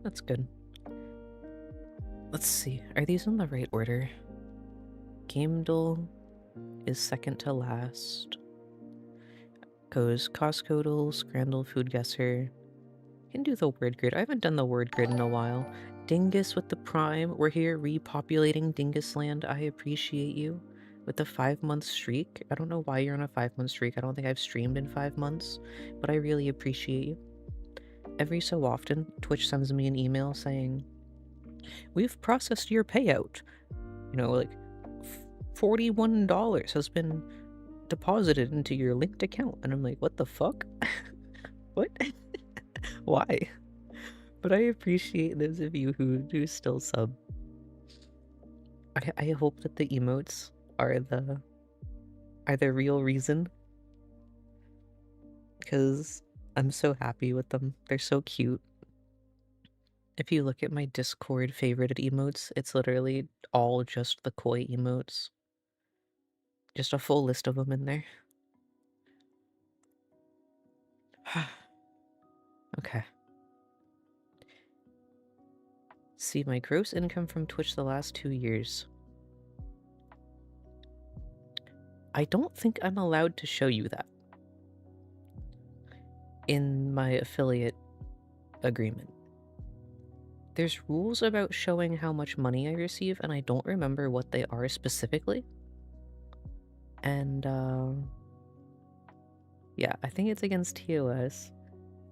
That's good. Let's see. Are these in the right order? Gamedle is second to last. Goes Costcodle, Scrandle, Foodguessr. Can do the Wordgrid. I haven't done the Wordgrid in a while. Dingus with the Prime. We're here repopulating Dingus land. I appreciate you. With the 5-month streak. I don't know why you're on a 5-month streak. I don't think I've streamed in 5 months, but I really appreciate you. Every so often, Twitch sends me an email saying, "We've processed your payout." You know, like, $41 has been deposited into your linked account. And I'm like, what the fuck? What? Why? But I appreciate those of you who do still sub. I hope that the emotes are the real reason, because I'm so happy with them. They're so cute. If you look at my Discord favorited emotes, it's literally all just the koi emotes. Just a full list of them in there. Okay. See my gross income from Twitch the last 2 years. I don't think I'm allowed to show you that in my affiliate agreement. There's rules about showing how much money I receive, and I don't remember what they are specifically. And, yeah, I think it's against TOS.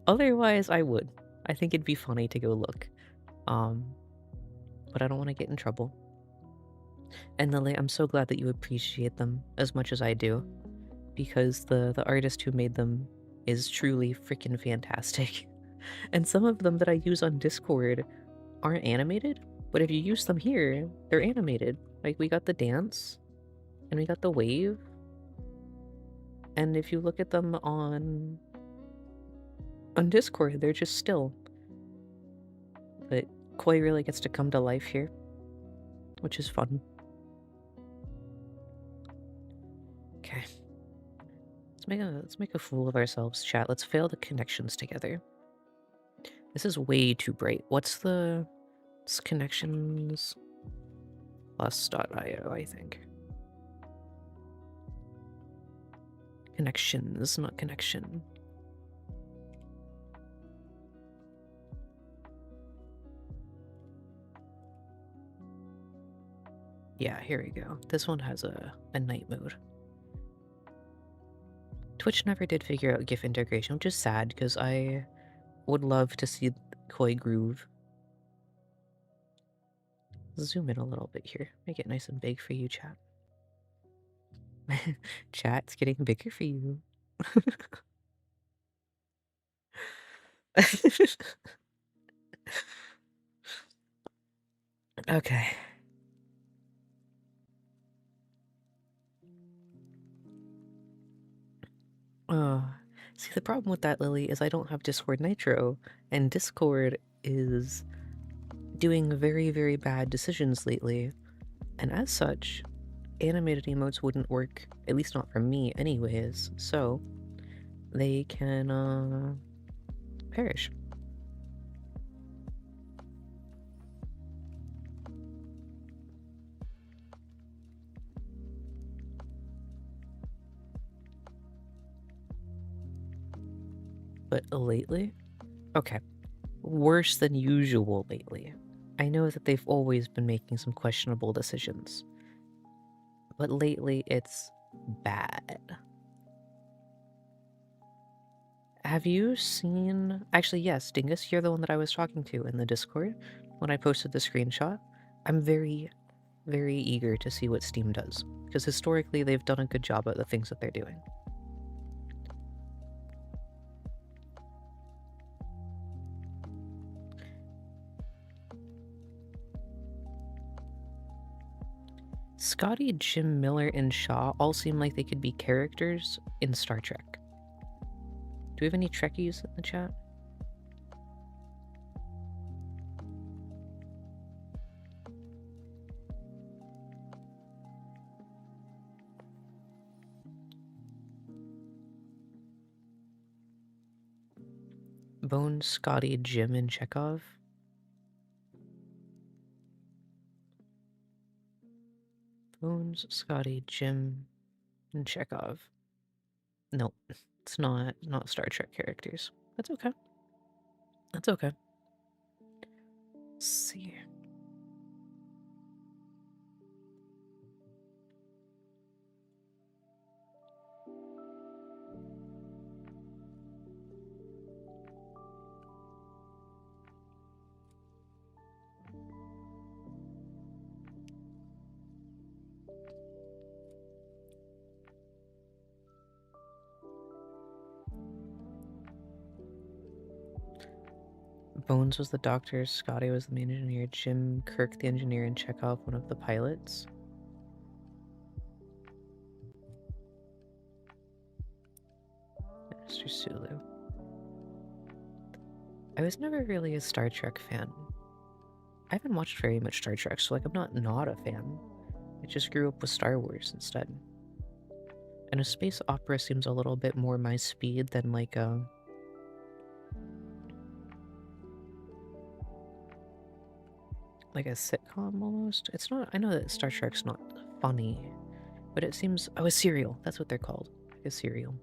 Otherwise, I would. I think it'd be funny to go look. But I don't want to get in trouble. And Lily, I'm so glad that you appreciate them as much as I do, because the artist who made them is truly freaking fantastic. And some of them that I use on Discord aren't animated, but if you use them here, they're animated. Like, we got the dance, and we got the wave, and if you look at them on Discord, they're just still. But Koi really gets to come to life here, which is fun. Okay. Let's make a fool of ourselves, chat. Let's fail the connections together. This is way too bright. What's the... It's connections... plus.io, I think. Connections, not connection. Yeah, here we go. This one has a night mode. Twitch never did figure out GIF integration, which is sad, because I would love to see Koi Groove. Zoom in a little bit here. Make it nice and big for you, chat. Chat's getting bigger for you. Okay. See, the problem with that, Lily, is I don't have Discord Nitro, and Discord is doing very, very bad decisions lately, and as such, animated emotes wouldn't work, at least not for me anyways, so they can, perish. But lately? Okay. Worse than usual lately. I know that they've always been making some questionable decisions, but lately it's bad. Have you seen... Actually, yes, Dingus, you're the one that I was talking to in the Discord when I posted the screenshot. I'm very, very eager to see what Steam does, because historically they've done a good job at the things that they're doing. Scotty, Jim Miller, and Shaw all seem like they could be characters in Star Trek. Do we have any Trekkies in the chat? Bone, Scotty, Jim, and Chekhov? Bones, Scotty, Jim, and Chekhov. Nope, it's not Star Trek characters. That's okay. That's okay. Let's see. Bones was the doctor, Scotty was the main engineer, Jim, Kirk the engineer, and Chekhov one of the pilots. Mr. Sulu. I was never really a Star Trek fan. I haven't watched very much Star Trek, so I'm not a fan. I just grew up with Star Wars instead. And a space opera seems a little bit more my speed than like a sitcom almost. It's not. I know that Star Trek's not funny, but it seems. Oh, a serial. That's what they're called. A serial.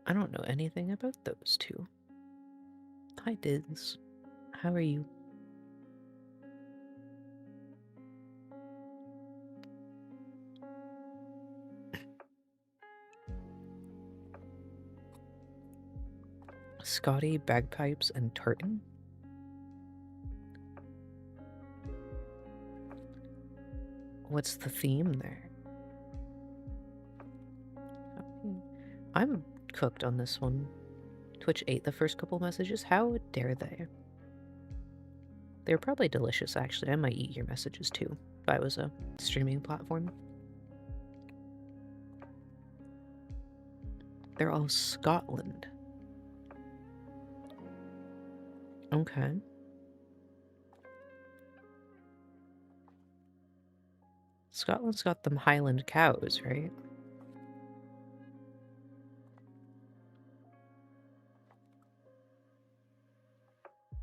I don't know anything about those two. Hi, Dles. How are you? Scotty, bagpipes, and tartan? What's the theme there? I'm cooked on this one. Twitch ate the first couple messages. How dare they? They're probably delicious, actually. I might eat your messages too, if I was a streaming platform. They're all Scotland. Okay. Scotland's got them Highland cows, right?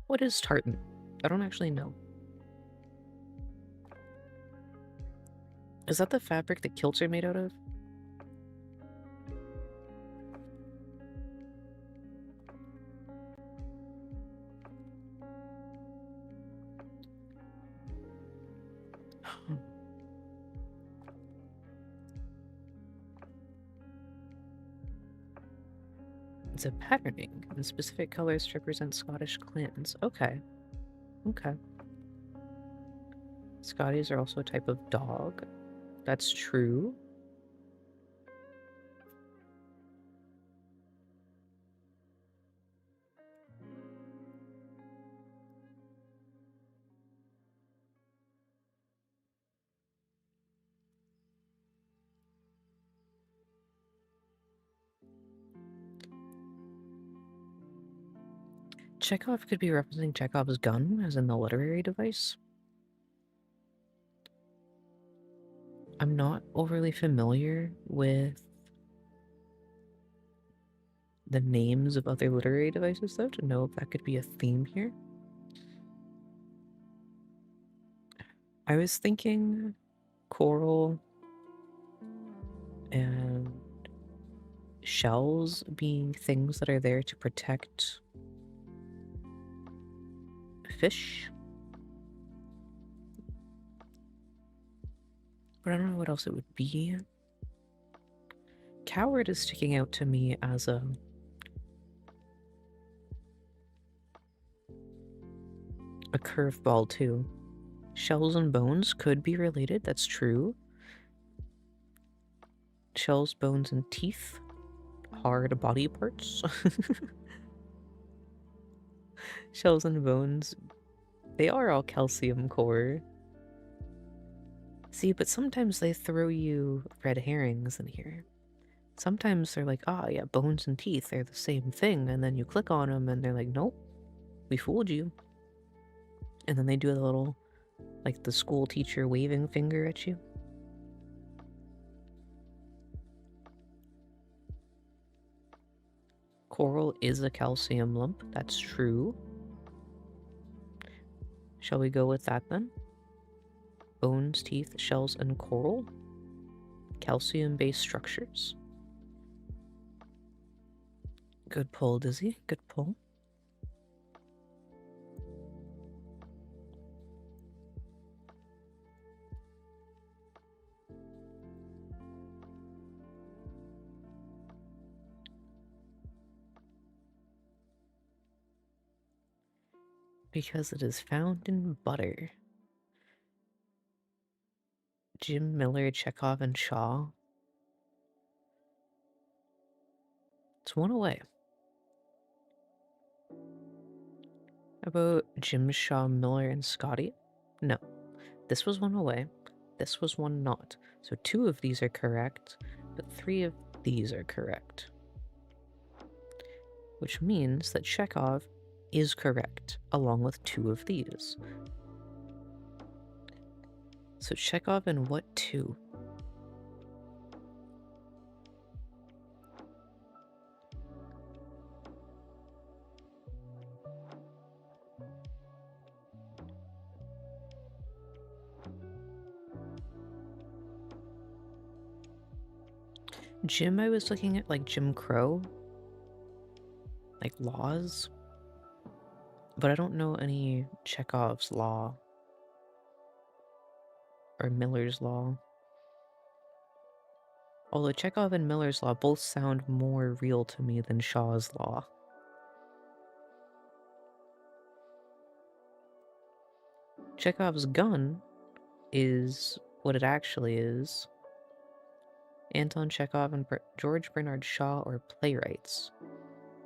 What is tartan? I don't actually know. Is that the fabric that kilts are made out of? It's a patterning, and specific colors represent Scottish clans. Okay. Okay. Scotties are also a type of dog. That's true. Chekhov could be representing Chekhov's gun, as in the literary device. I'm not overly familiar with the names of other literary devices, though, to know if that could be a theme here. I was thinking coral and shells being things that are there to protect fish. But I don't know what else it would be. Coward is sticking out to me as a curveball too. Shells and bones could be related, that's true. Shells, bones, and teeth. Hard body parts. Shells and bones. They are all calcium core. See, but sometimes they throw you red herrings in here. Sometimes they're like, ah, yeah, bones and teeth, they're the same thing. And then you click on them and they're like, nope, we fooled you. And then they do a little, like the school teacher waving finger at you. Coral is a calcium lump, that's true. Shall we go with that then? Bones, teeth, shells, and coral? Calcium-based structures. Good pull, Dizzy. Good pull. Because it is found in butter. Jim, Miller, Chekhov, and Shaw. It's one away. About Jim, Shaw, Miller, and Scotty? No. This was one away. This was one not. So 2 of these are correct, but 3 of these are correct. Which means that Chekhov is correct, along with 2 of these. So Chekhov and what 2? Jim, I was looking at like Jim Crow, like laws, but I don't know any Chekhov's law or Miller's law. Although Chekhov and Miller's law both sound more real to me than Shaw's law. Chekhov's gun is what it actually is. Anton Chekhov and George Bernard Shaw are playwrights.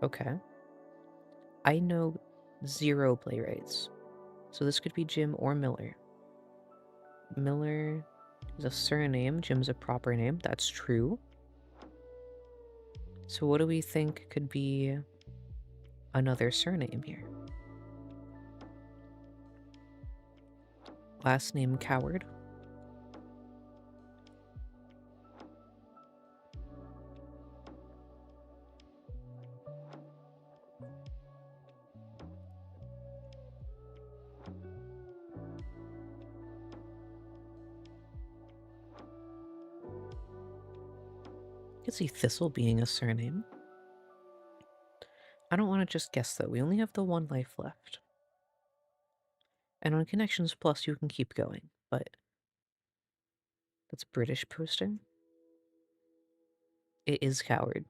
Okay. I know 0 playwrights. So this could be Jim or Miller. Miller is a surname. Jim's a proper name. That's true. So what do we think could be another surname here? Last name Coward. I could see Thistle being a surname. I don't want to just guess though. We only have the 1 life left. And on Connections Plus you can keep going, but that's British posting. It is Coward.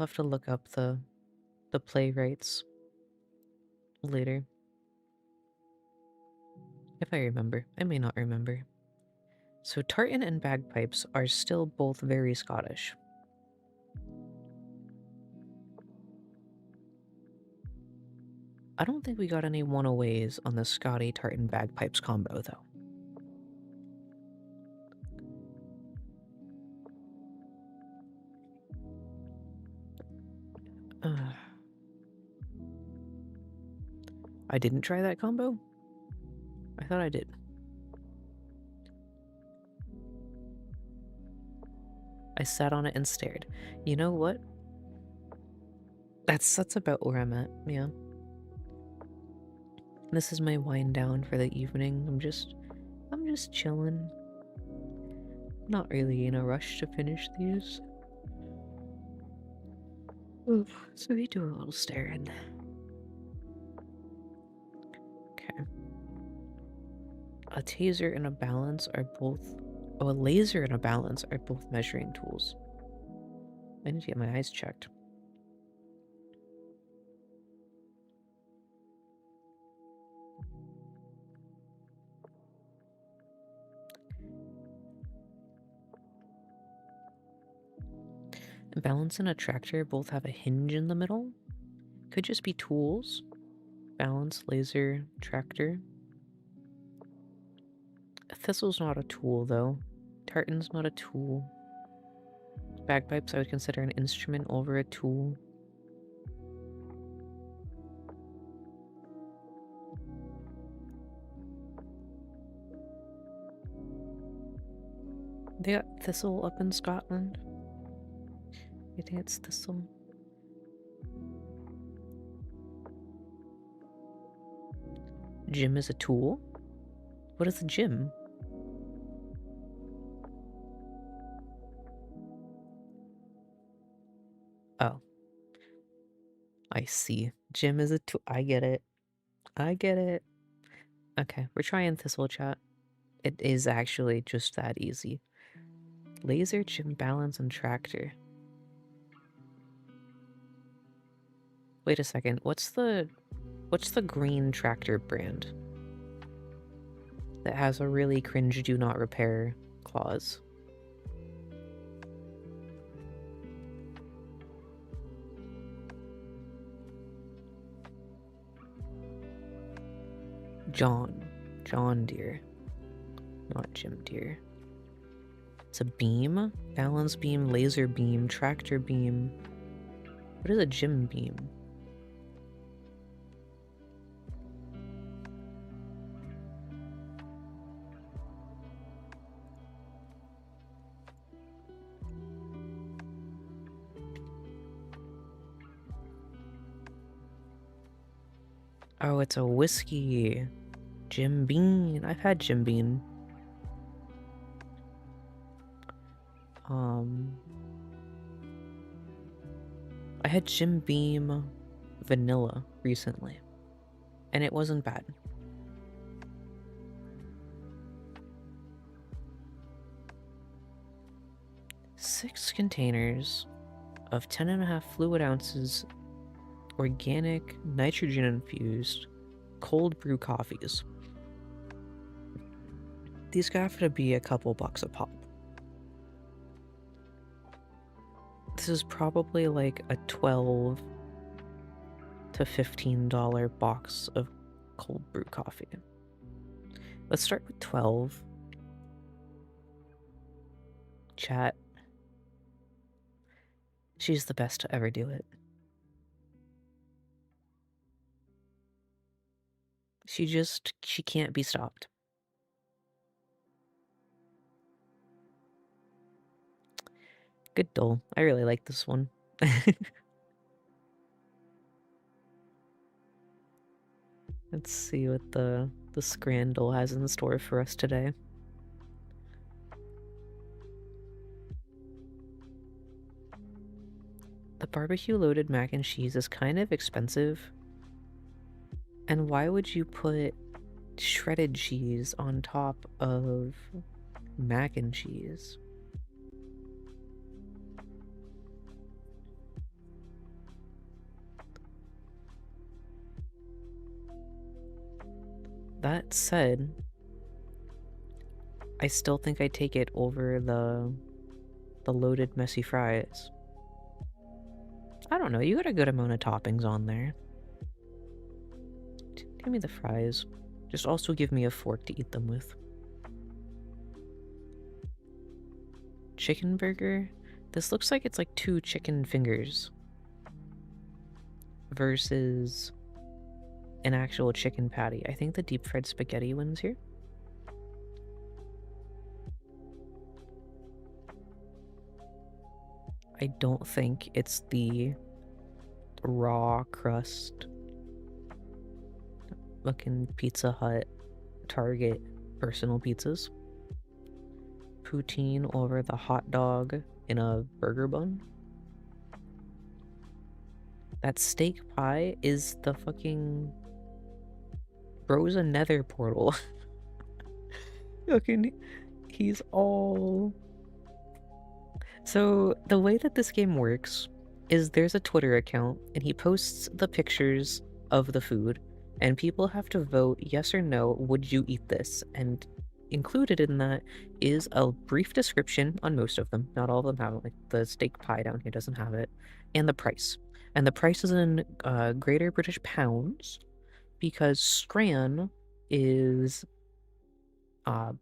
I'll have to look up the playwrights later. If I remember. I may not remember. So tartan and bagpipes are still both very Scottish. I don't think we got any one-aways on the Scotty tartan bagpipes combo though. I didn't try that combo? I thought I did. I sat on it and stared. You know what? That's about where I'm at, yeah. This is my wind down for the evening. I'm just chilling. Not really in a rush to finish these. So we do a little staring. Okay. A taser and a balance are both... Oh, a laser and a balance are both measuring tools. I need to get my eyes checked. Balance and attractor both have a hinge in the middle. Could just be tools. Balance, laser, tractor. Thistle's not a tool, though. Tartan's not a tool. Bagpipes I would consider an instrument over a tool. They got thistle up in Scotland. I think it's thistle. Gym is a tool? What is a gym? Oh. I see. Gym is a tool. I get it. I get it. Okay, we're trying thistle, chat. It is actually just that easy. Laser, gym, balance, and tractor. Wait a second. What's the green tractor brand that has a really cringe do not repair clause? John Deere, not Jim Deere. It's a beam, balance beam, laser beam, tractor beam. What is a gym beam? Oh, it's a whiskey. Jim Beam. I've had Jim Beam. I had Jim Beam vanilla recently, and it wasn't bad. Six containers of 10.5 fluid ounces organic nitrogen infused cold brew coffees. These have to be a couple bucks a pop. This is probably like a $12 to $15 box of cold brew coffee. Let's start with 12. Chat. She's the best to ever do it. She can't be stopped. Good dole. I really like this one. Let's see what the Scrandle has in store for us today. The barbecue loaded mac and cheese is kind of expensive. And why would you put shredded cheese on top of mac and cheese? That said, I still think I take it over the loaded messy fries. I don't know, you got a good amount of toppings on there. Give me the fries. Just also give me a fork to eat them with. Chicken burger? This looks like it's like 2 chicken fingers versus an actual chicken patty. I think the deep fried spaghetti wins here. I don't think it's the raw crust looking Pizza Hut, Target personal pizzas. Poutine over the hot dog in a burger bun. That steak pie is the fucking Bro's a nether portal. Fucking, he's all... So, the way that this game works is there's a Twitter account, and he posts the pictures of the food, and people have to vote yes or no, would you eat this? And included in that is a brief description on most of them. Not all of them have it. Like the steak pie down here doesn't have it. And the price. And the price is in Greater British Pounds, because Scran is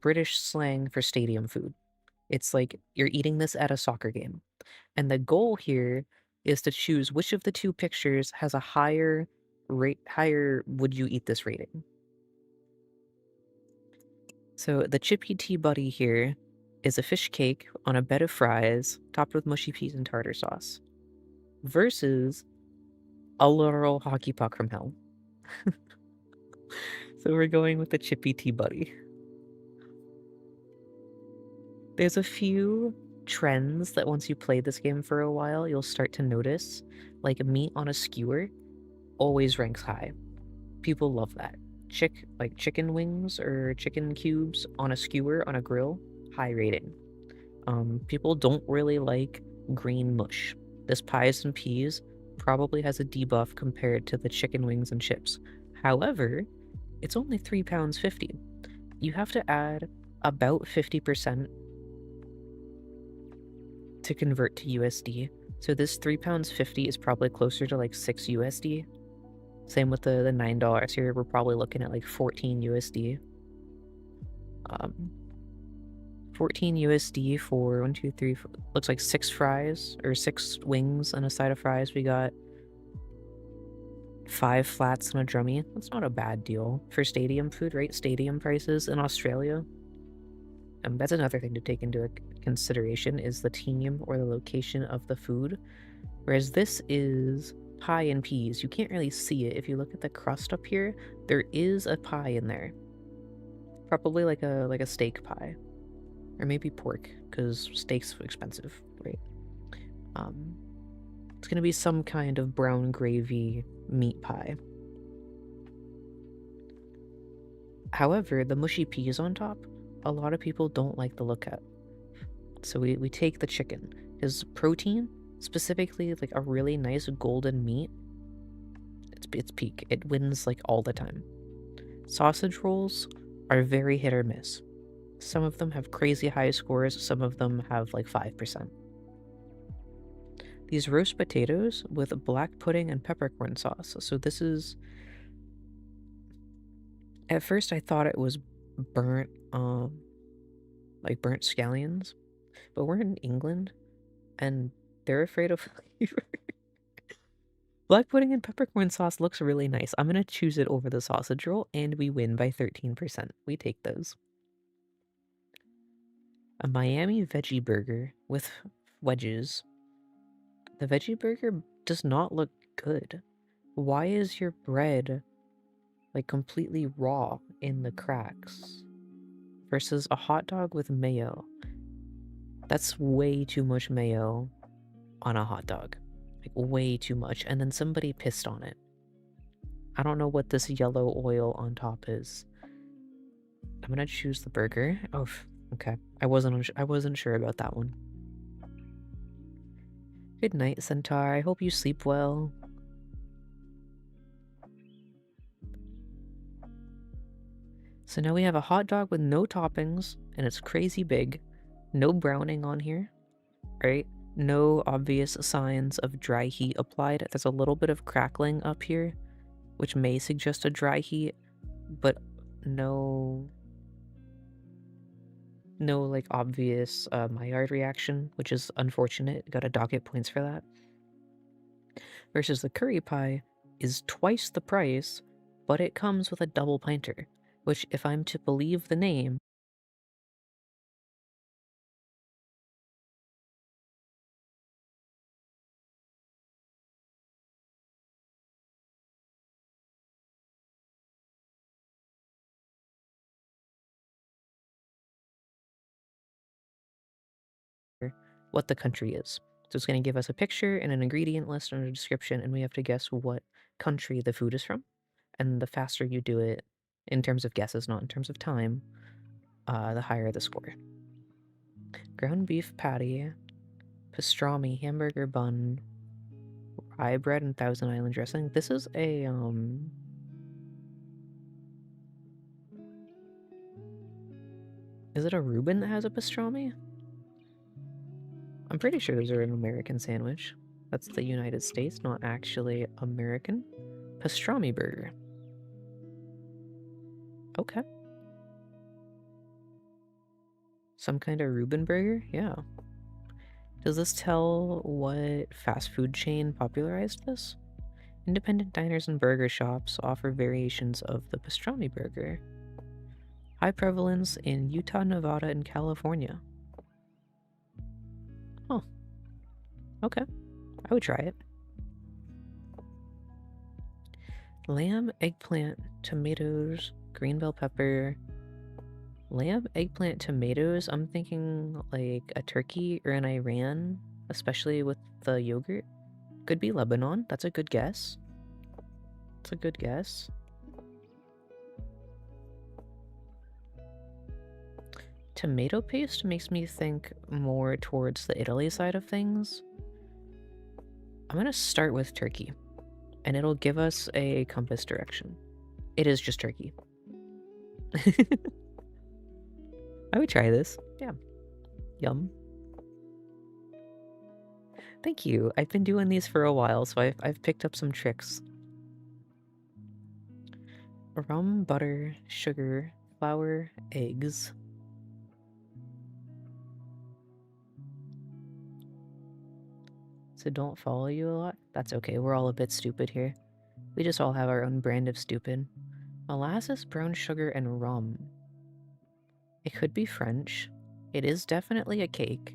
British slang for stadium food. It's like you're eating this at a soccer game. And the goal here is to choose which of the two pictures has a higher would you eat this rating. So the Chippy Tea Buddy here is a fish cake on a bed of fries topped with mushy peas and tartar sauce versus a literal hockey puck from hell. So we're going with the Chippy Tea Buddy. There's a few trends that once you play this game for a while, you'll start to notice. Like meat on a skewer always ranks high. People love that. Like chicken wings or chicken cubes on a skewer on a grill, high rating. People don't really like green mush. This pies and peas probably has a debuff compared to the chicken wings and chips. However, it's only £3.50. You have to add about 50% to convert to USD. So this £3.50 is probably closer to like 6 USD. Same with the $9 here. We're probably looking at like 14 USD. 14 USD for 1, 2, 3, 4, looks like 6 fries or 6 wings and a side of fries. We got 5 flats and a drummy. That's not a bad deal for stadium food, right? Stadium prices in Australia. That's another thing to take into consideration is the team or the location of the food. Whereas this is pie and peas. You can't really see it. If you look at the crust up here, there is a pie in there. Probably like a steak pie. Or maybe pork, because steak's expensive, right? It's gonna be some kind of brown gravy meat pie. However, the mushy peas on top, a lot of people don't like the look at. So we take the chicken. His protein, specifically like a really nice golden meat, it's peak. It wins like all the time. Sausage rolls are very hit or miss. Some of them have crazy high scores, some of them have like 5%. These roast potatoes with black pudding and peppercorn sauce. So this is... At first I thought it was burnt, like burnt scallions. But we're in England, and they're afraid of flavor. Black pudding and peppercorn sauce looks really nice. I'm gonna choose it over the sausage roll, and we win by 13%. We take those. A Miami veggie burger with wedges. The veggie burger does not look good. Why is your bread like completely raw in the cracks? Versus a hot dog with mayo. That's way too much mayo on a hot dog. Like way too much. And then somebody pissed on it. I don't know what this yellow oil on top is. I'm gonna choose the burger. Oh, okay. I wasn't sure about that one. Good night, Centaur. I hope you sleep well. So now we have a hot dog with no toppings, and it's crazy big. No browning on here, right? No obvious signs of dry heat applied. There's a little bit of crackling up here, which may suggest a dry heat, but no like obvious Maillard reaction, which is unfortunate. Got a docket points for that. Versus the curry pie is twice the price, but it comes with a double pinter, which, if I'm to believe the name, what the country is. So it's going to give us a picture and an ingredient list and a description, and we have to guess what country the food is from. And the faster you do it, in terms of guesses, not in terms of time, the higher the score. Ground beef patty, pastrami, hamburger bun, rye bread, and Thousand Island dressing. This is a, Is it a Reuben that has a pastrami? I'm pretty sure those are an American sandwich. That's the United States, not actually American. Pastrami burger. Okay. Some kind of Reuben burger? Yeah. Does this tell what fast food chain popularized this? Independent diners and burger shops offer variations of the pastrami burger. High prevalence in Utah, Nevada, and California. Oh. Okay. I would try it. Lamb, eggplant, tomatoes, green bell pepper. Lamb, eggplant, tomatoes. I'm thinking like a Turkey or an Iran, especially with the yogurt. Could be Lebanon. That's a good guess. It's a good guess. Tomato paste makes me think more towards the Italy side of things. I'm gonna start with Turkey, and it'll give us a compass direction. It is just Turkey. I would try this. Yeah. Yum. Thank you. I've been doing these for a while, so I've picked up some tricks. Rum, butter, sugar, flour, eggs. So don't follow you a lot? That's okay, we're all a bit stupid here. We just all have our own brand of stupid. Molasses, brown sugar, and rum. It could be French. It is definitely a cake.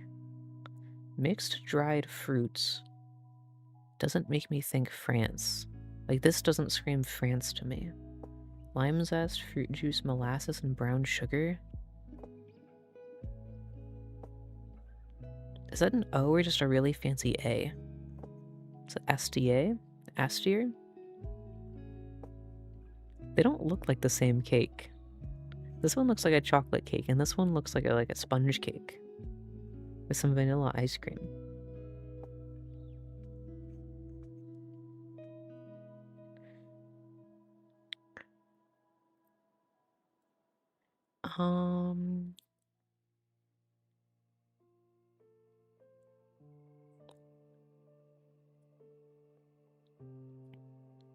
Mixed dried fruits. Doesn't make me think France. Like, this doesn't scream France to me. Lime zest, fruit juice, molasses, and brown sugar? Is that an O or just a really fancy A? Is it SDA? Astier? They don't look like the same cake. This one looks like a chocolate cake, and this one looks like a sponge cake with some vanilla ice cream.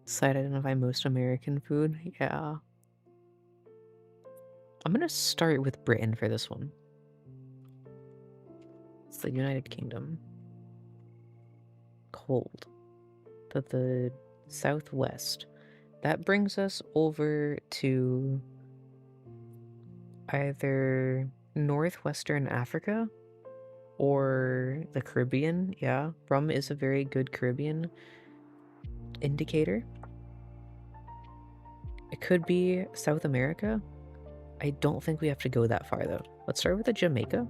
Side identify most American food? Yeah. I'm gonna start with Britain for this one. It's the United Kingdom. Cold. The southwest. That brings us over to either northwestern Africa or the Caribbean. Yeah, rum is a very good Caribbean indicator. It could be South America. I don't think we have to go that far though. Let's start with the Jamaica.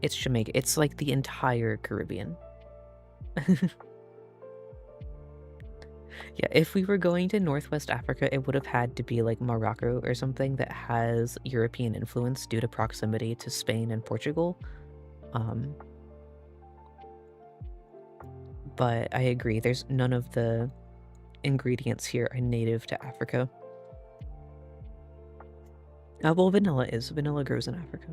It's Jamaica. It's like the entire Caribbean. Yeah, if we were going to Northwest Africa, it would have had to be like Morocco or something that has European influence due to proximity to Spain and Portugal. But I agree, there's none of the ingredients here are native to Africa. Well, vanilla is. Vanilla grows in Africa.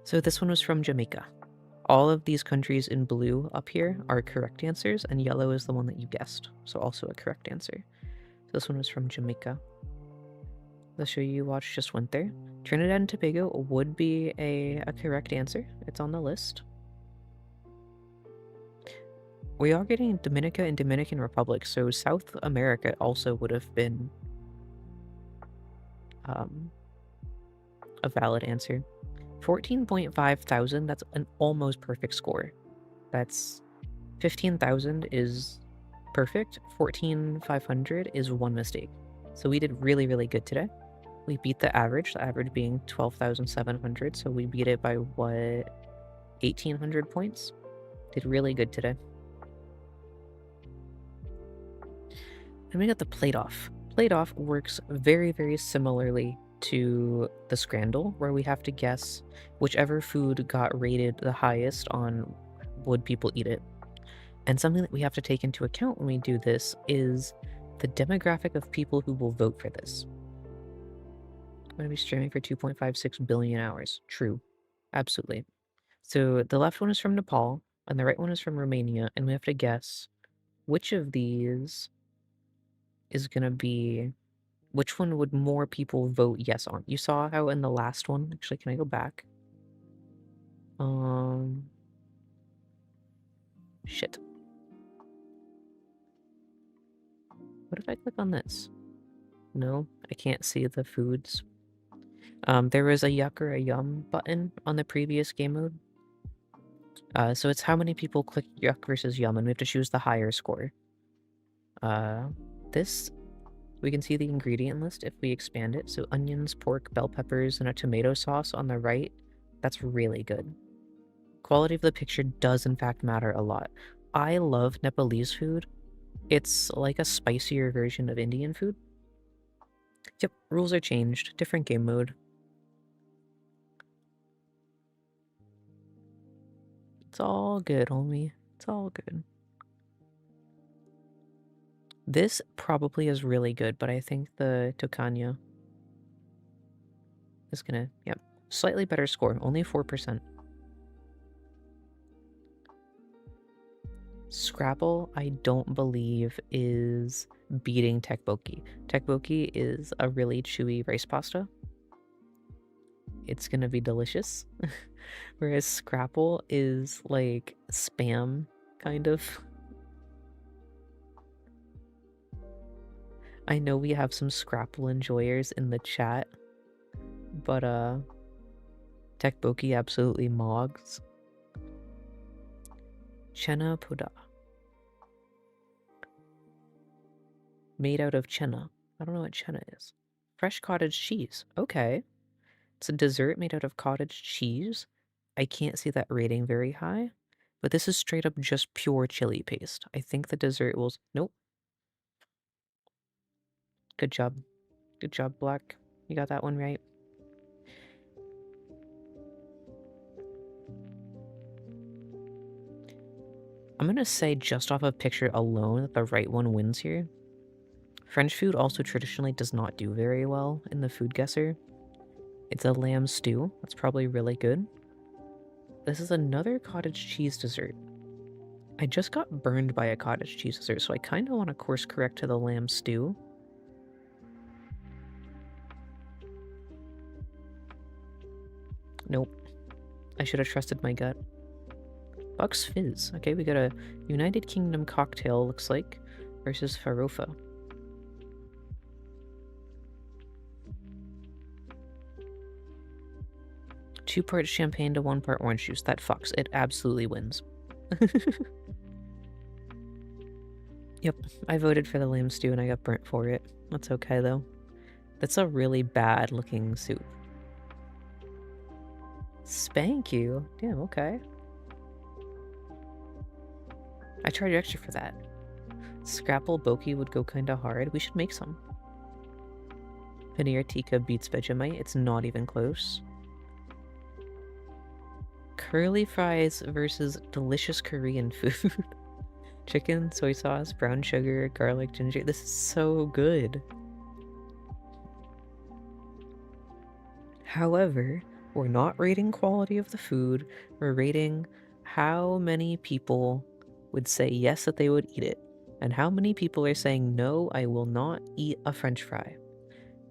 So this one was from Jamaica. All of these countries in blue up here are correct answers, and yellow is the one that you guessed, so also a correct answer. So this one was from Jamaica. The show you watched just went there. Trinidad and Tobago would be a correct answer. It's on the list. We are getting Dominica and Dominican Republic, so South America also would have been a valid answer. 14.5 thousand, that's an almost perfect score. That's 15,000 is perfect, 14,500 is one mistake. So we did really, really good today. We beat the average being 12,700, so we beat it by what, 1,800 points? Did really good today. And we got the PlateOff. PlateOff works very, very similarly to the Scrandle, where we have to guess whichever food got rated the highest on would people eat it. And something that we have to take into account when we do this is the demographic of people who will vote for this. I'm going to be streaming for 2.56 billion hours. True. Absolutely. So the left one is from Nepal, and the right one is from Romania, and we have to guess which of these is going to be... Which one would more people vote yes on? You saw how in the last one... Actually, can I go back? Shit. What if I click on this? No, I can't see the foods. There was a yuck or a yum button on the previous game mode. So it's how many people click yuck versus yum, and we have to choose the higher score. This, we can see the ingredient list if we expand it. So onions, pork, bell peppers, and a tomato sauce on the right. That's really good. Quality of the picture does in fact matter a lot. I love Nepalese food. It's like a spicier version of Indian food. Yep, rules are changed. Different game mode. It's all good, homie. It's all good. This probably is really good, but I think the Tokanya is gonna... Yep, slightly better score. Only 4%. Scrapple, I don't believe, is beating Tteokbokki. Tteokbokki is a really chewy rice pasta. It's gonna be delicious. Whereas Scrapple is like spam, kind of. I know we have some Scrapple enjoyers in the chat, but Tteokbokki absolutely mogs. Chena Poda. Made out of chena. I don't know what chena is. Fresh cottage cheese. Okay. It's a dessert made out of cottage cheese. I can't see that rating very high, but this is straight up just pure chili paste. I think the dessert will... Nope. Good job. Good job, Black. You got that one right. I'm gonna say just off of picture alone that the right one wins here. French food also traditionally does not do very well in the Foodguessr. It's a lamb stew. That's probably really good. This is another cottage cheese dessert. I just got burned by a cottage cheese dessert, so I kind of want to course correct to the lamb stew. Nope. I should have trusted my gut. Buck's Fizz. Okay, we got a United Kingdom cocktail, looks like, versus Farofa. Two parts champagne to 1 part orange juice. That fucks. It absolutely wins. Yep, I voted for the lamb stew and I got burnt for it. That's okay, though. That's a really bad-looking soup. Spank you? Damn, okay. I charge extra for that. Scrapple Boki would go kinda hard. We should make some. Paneer Tikka beats Vegemite. It's not even close. Curly fries versus delicious Korean food. Chicken, soy sauce, brown sugar, garlic, ginger. This is so good. However, we're not rating quality of the food. We're rating how many people would say yes that they would eat it, and how many people are saying no, I will not eat a French fry.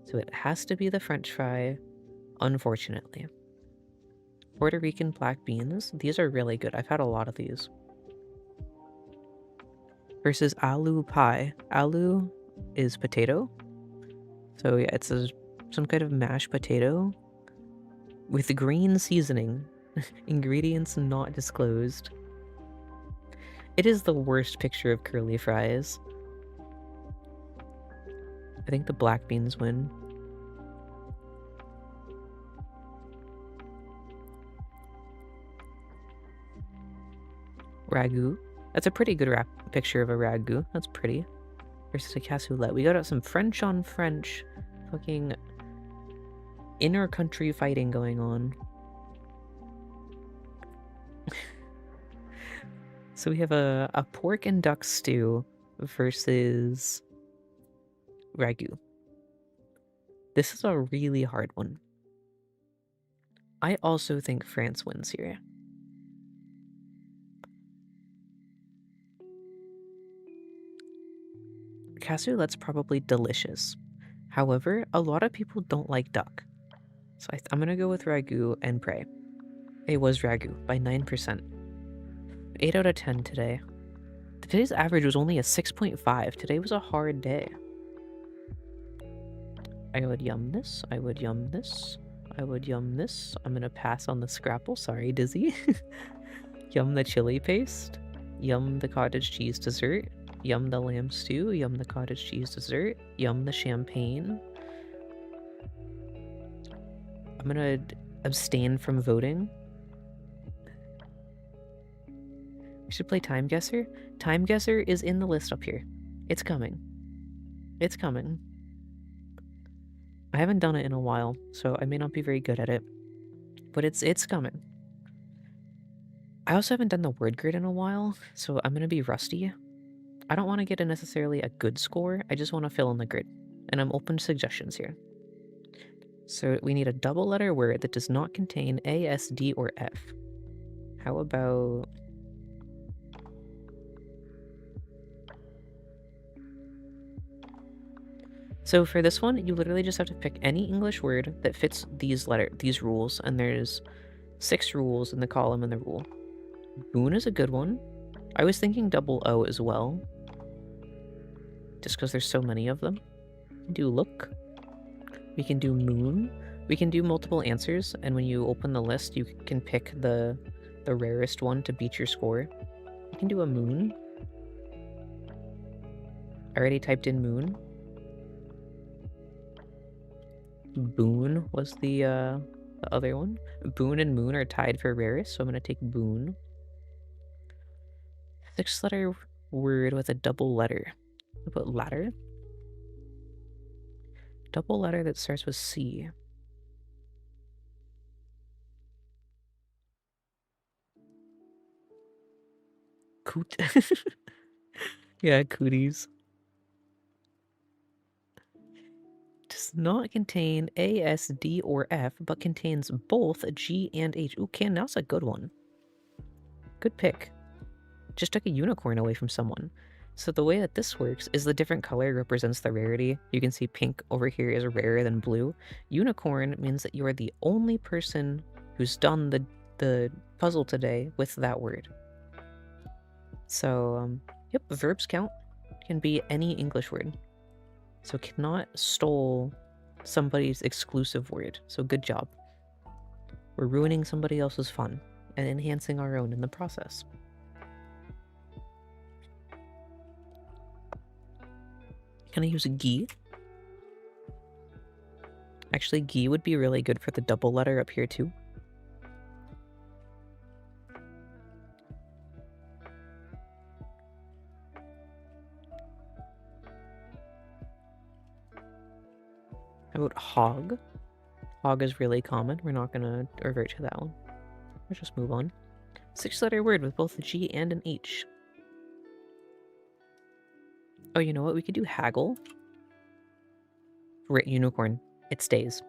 So it has to be the French fry, unfortunately. Puerto Rican black beans. These are really good. I've had a lot of these. Versus aloo pie. Aloo is potato. So yeah, it's some kind of mashed potato with green seasoning. Ingredients not disclosed. It is the worst picture of curly fries. I think the black beans win. Ragu. That's a pretty good picture of a ragu. That's pretty. Versus a cassoulet. We got some French on French fucking inner country fighting going on. So we have a pork and duck stew versus Ragu. This is a really hard one. I also think France wins here. Cassolette's probably delicious. However, a lot of people don't like duck. So I'm gonna go with ragu and pray. It was ragu by 9%. 8 out of 10 today. Today's average was only a 6.5. Today was a hard day. I would yum this. I would yum this. I would yum this. I'm gonna pass on the scrapple. Sorry, Dizzy. Yum the chili paste. Yum the cottage cheese dessert. Yum the lamb stew. Yum the cottage cheese dessert. Yum the champagne. I'm gonna abstain from voting. We should play Timeguessr. Timeguessr is in the list up here. It's coming. It's coming. I haven't done it in a while, so I may not be very good at it. But it's coming. I also haven't done the Wordgrid in a while, so I'm gonna be rusty. I don't want to get necessarily a good score, I just want to fill in the grid. And I'm open to suggestions here. So we need a double letter word that does not contain A, S, D, or F. How about... So for this one, you literally just have to pick any English word that fits these rules, and there's 6 rules in the column in the rule. Boon is a good one. I was thinking double O as well, just because there's so many of them. We can do look. We can do moon. We can do multiple answers, and when you open the list, you can pick the rarest one to beat your score. We can do a moon. I already typed in moon. Boon was the other one. Boon and moon are tied for rarest, so I'm gonna take boon. 6-letter word with a double letter. How about ladder? Double letter that starts with C. Coot. Yeah, cooties. Does not contain A, S, D, or F, but contains both G and H. Ooh, now's a good one. Good pick. Just took a unicorn away from someone. So the way that this works is the different color represents the rarity. You can see pink over here is rarer than blue. Unicorn means that you are the only person who's done the puzzle today with that word. So, yep, verbs count. Can be any English word. So cannot stole somebody's exclusive word. So good job. We're ruining somebody else's fun and enhancing our own in the process. Can I use a gi? Actually, gi would be really good for the double letter up here too. How about hog? Hog is really common. We're not gonna revert to that one. Let's just move on. 6-letter word with both a G and an H. Oh, you know what? We could do haggle. Unicorn. It stays.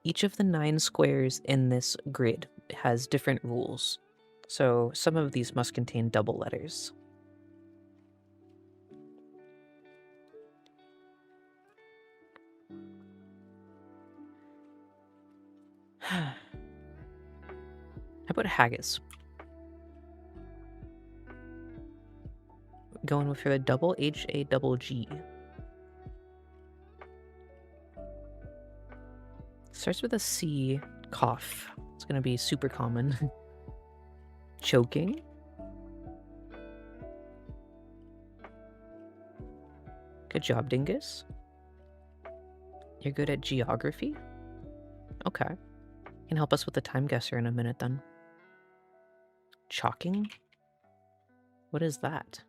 Each of the 9 squares in this grid has different rules. So some of these must contain double letters. How about haggis? Going for the double H-A double G. Starts with a C. Cough. It's gonna be super common. Choking. Good job, Dingus. You're good at geography? Okay. Can help us with the Timeguessr in a minute then. Chalking? What is that?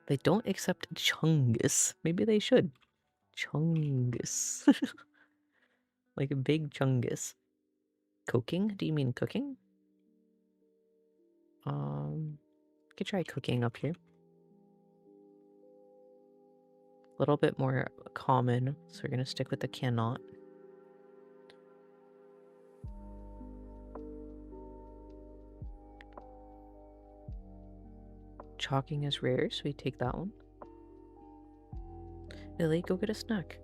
They don't accept chungus. Maybe they should. Chungus. Like a big chungus. Cooking? Do you mean cooking? Could try cooking up here. A little bit more common, so we're gonna stick with the cannot. Chalking is rare, so we take that one. Lily, go get a snack.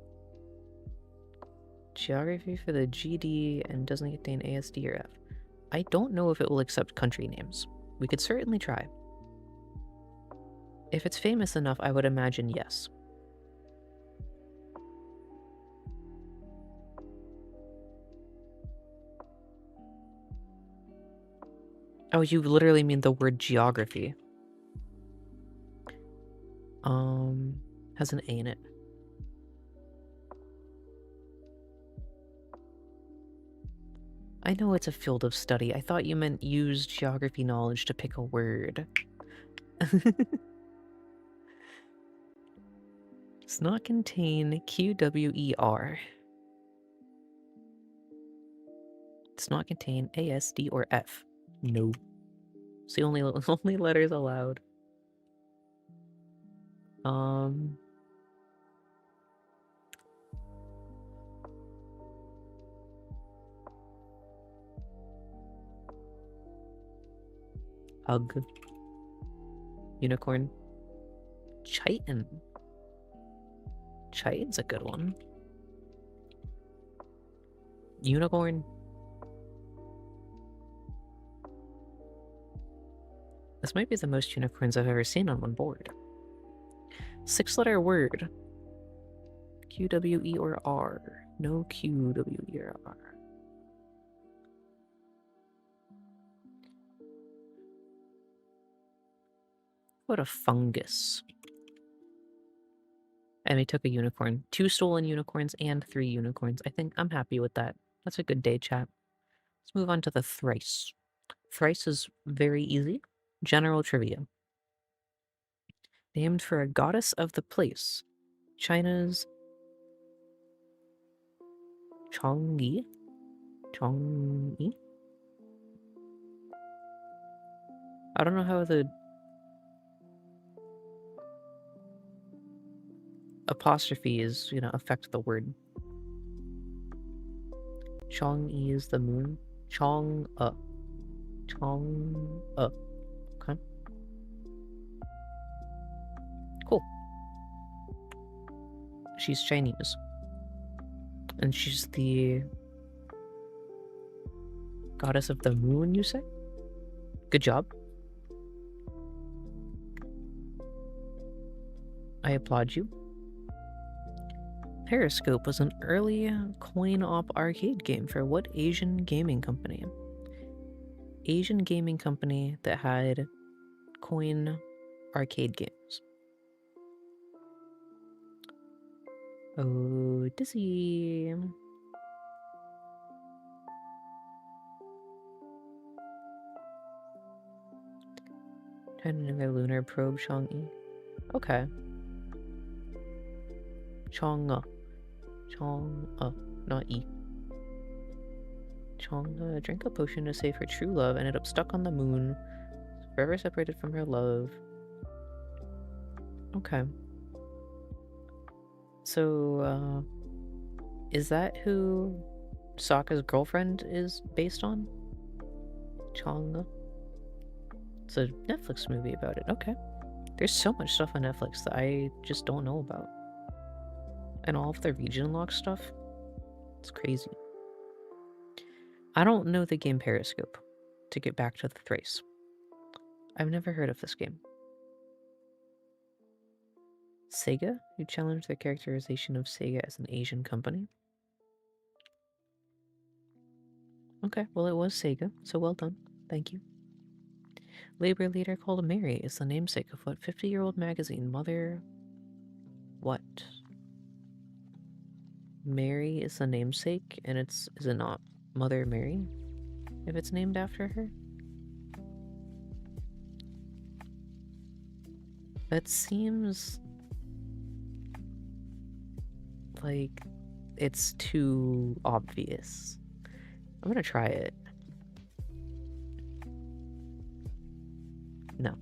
Geography for the GD and doesn't contain ASD or F. I don't know if it will accept country names. We could certainly try. If it's famous enough, I would imagine yes. Oh, you literally mean the word geography. Has an A in it. I know it's a field of study. I thought you meant use geography knowledge to pick a word. Does not contain QWER. Does not contain ASD or F. No. It's the only letters allowed. Hug. Unicorn. Chitin. Chitin's a good one. Unicorn. This might be the most unicorns I've ever seen on one board. 6-letter word. QWE or R. No QWE or R. What a fungus. And we took a unicorn. 2 stolen unicorns and 3 unicorns. I think I'm happy with that. That's a good day, chat. Let's move on to the Thrice. Thrice is very easy. General trivia. Named for a goddess of the place. China's Chang'e? Chang'e? I don't know how the apostrophes, affect the word. Chang'e is the moon. Chang'e. Chang'e. Okay. Cool. She's Chinese. And she's the goddess of the moon, you say? Good job. I applaud you. Periscope was an early coin-op arcade game for what Asian gaming company? Asian gaming company that had coin arcade games. Oh, dizzy. Another lunar probe, Chang'e. Okay. Chang'e. Chang'e, not E. Chang'e drank a potion to save her true love, ended up stuck on the moon, forever separated from her love. Okay. So, is that who Sokka's girlfriend is based on? Chang'e? It's a Netflix movie about it. Okay. There's so much stuff on Netflix that I just don't know about. And all of the region lock stuff. It's crazy. I don't know the game Periscope, to get back to the Thrice. I've never heard of this game. Sega? You challenged the characterization of Sega as an Asian company? Okay, well it was Sega, so well done. Thank you. Labor leader called Mary is the namesake of what 50-year-old magazine? Mother... What? Mary is the namesake, and is it not Mother Mary? If it's named after her? That seems like it's too obvious. I'm gonna try it. No.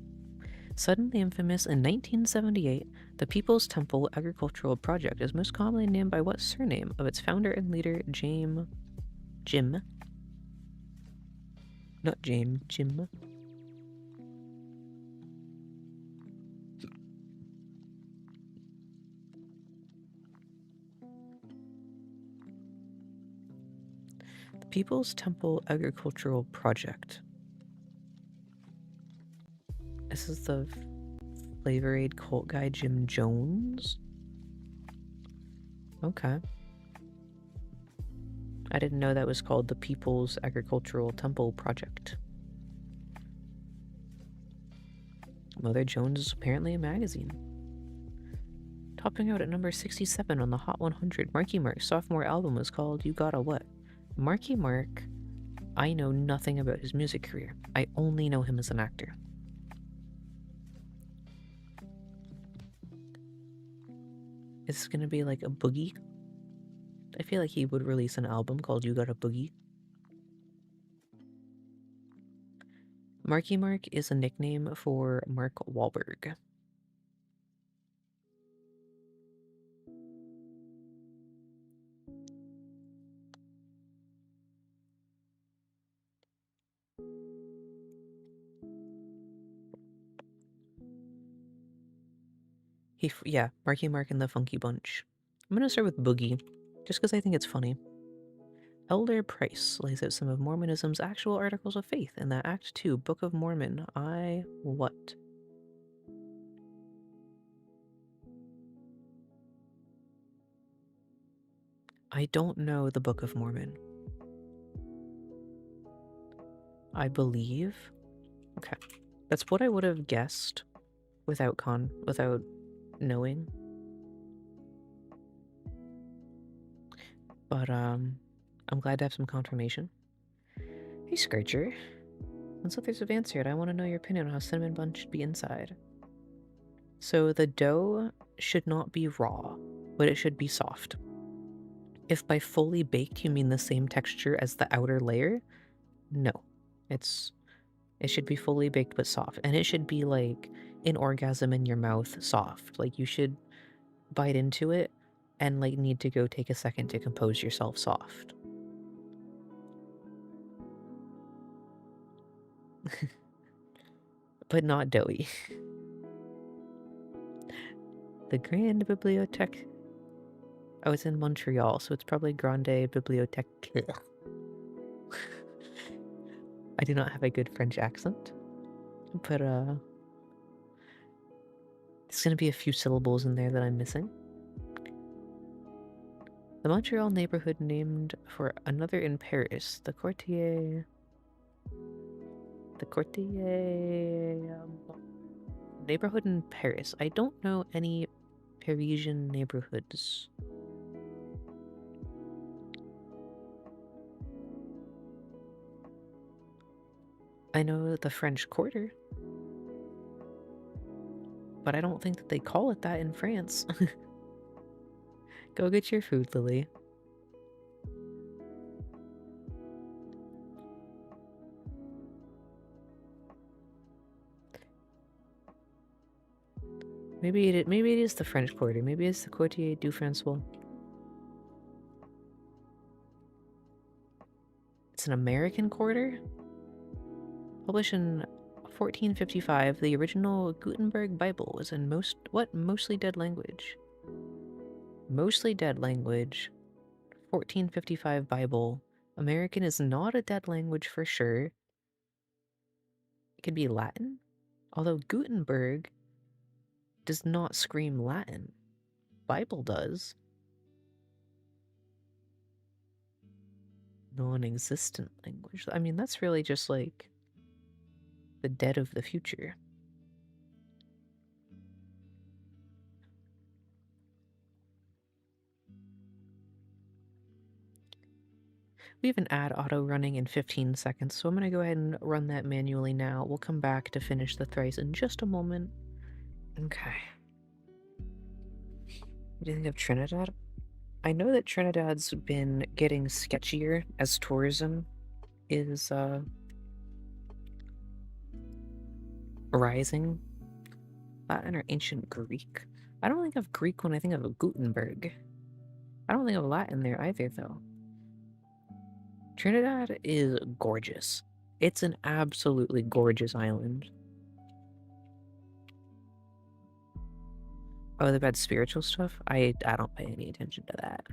Suddenly infamous in 1978, the People's Temple Agricultural Project is most commonly named by what surname of its founder and leader, Jim? Not Jim. The People's Temple Agricultural Project. This is the Flavor Aid cult guy, Jim Jones? Okay. I didn't know that was called the People's Agricultural Temple Project. Mother Jones is apparently a magazine. Topping out at number 67 on the Hot 100, Marky Mark's sophomore album was called You Gotta What? Marky Mark, I know nothing about his music career. I only know him as an actor. Is this gonna be like a boogie? I feel like he would release an album called You Got a Boogie. Marky Mark is a nickname for Mark Wahlberg. Yeah, Marky Mark and the Funky Bunch. I'm gonna start with Boogie, just because I think it's funny. Elder Price lays out some of Mormonism's actual articles of faith in the Act 2 Book of Mormon. What? I don't know the Book of Mormon. I believe. Okay. That's what I would have guessed without knowing. But I'm glad to have some confirmation. Hey Scourger. Once there's advanced here, I want to know your opinion on how cinnamon bun should be inside. So the dough should not be raw, but it should be soft. If by fully baked you mean the same texture as the outer layer, no. It should be fully baked but soft. And it should be like an orgasm in your mouth soft. Like you should bite into it and like need to go take a second to compose yourself soft. But not doughy. The Grande Bibliothèque. Oh, it's in Montreal, so it's probably Grande Bibliothèque. I do not have a good French accent, but there's gonna be a few syllables in there that I'm missing. The Montreal neighborhood named for another in Paris, the Quartier neighborhood in Paris. I don't know any Parisian neighborhoods. I know the French Quarter, but I don't think that they call it that in France. Go get your food, Lily. Maybe it is the French Quarter. Maybe it's the Quartier du François. It's an American quarter? Published in 1455, the original Gutenberg Bible was in mostly dead language. Mostly dead language. 1455 Bible. American is not a dead language for sure. It could be Latin. Although Gutenberg does not scream Latin. Bible does. Non-existent language. I mean, that's really just like the dead of the future. We have an ad auto running in 15 seconds, so I'm going to go ahead and run that manually now. We'll come back to finish the thrice in just a moment. Okay. What do you think of Trinidad? I know that Trinidad's been getting sketchier as tourism is Rising? Latin or ancient Greek? I don't think of Greek when I think of Gutenberg. I don't think of Latin there either, though. Trinidad is gorgeous. It's an absolutely gorgeous island. Oh, the bad spiritual stuff? I don't pay any attention to that.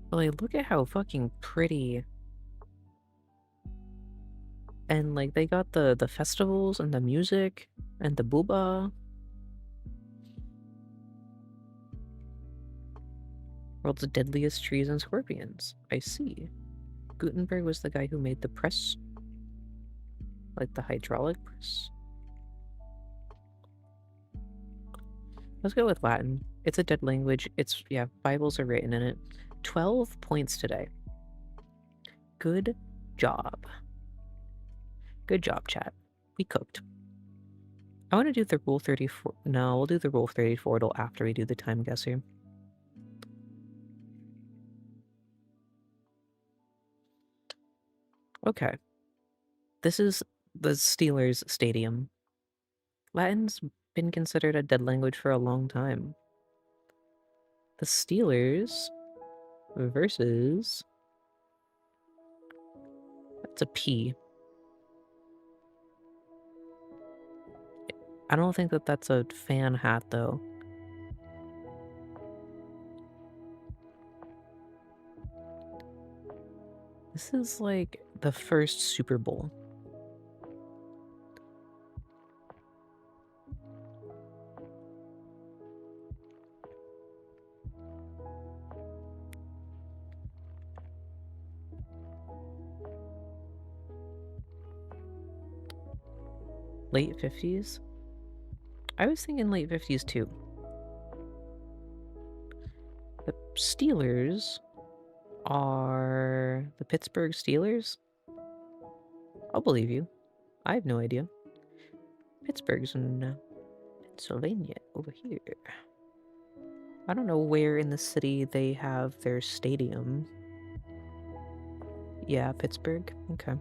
But like, look at how fucking pretty. And like, they got the festivals and the music and the booba. World's deadliest trees and scorpions. I see. Gutenberg was the guy who made the press. Like the hydraulic press. Let's go with Latin. It's a dead language. It's, yeah, Bibles are written in it. 12 points today. Good job. Good job, chat. We cooked. I want to do the Rule 34. No, we'll do the Rule 34 till after we do the Timeguessr. Okay. This is the Steelers Stadium. Latin's been considered a dead language for a long time. The Steelers versus... That's a P. I don't think that that's a fan hat, though. This is like the first Super Bowl. Late 50s? I was thinking late 50s too. The Steelers are the Pittsburgh Steelers? I'll believe you. I have no idea. Pittsburgh's in Pennsylvania, over here. I don't know where in the city they have their stadium. Yeah, Pittsburgh. Okay.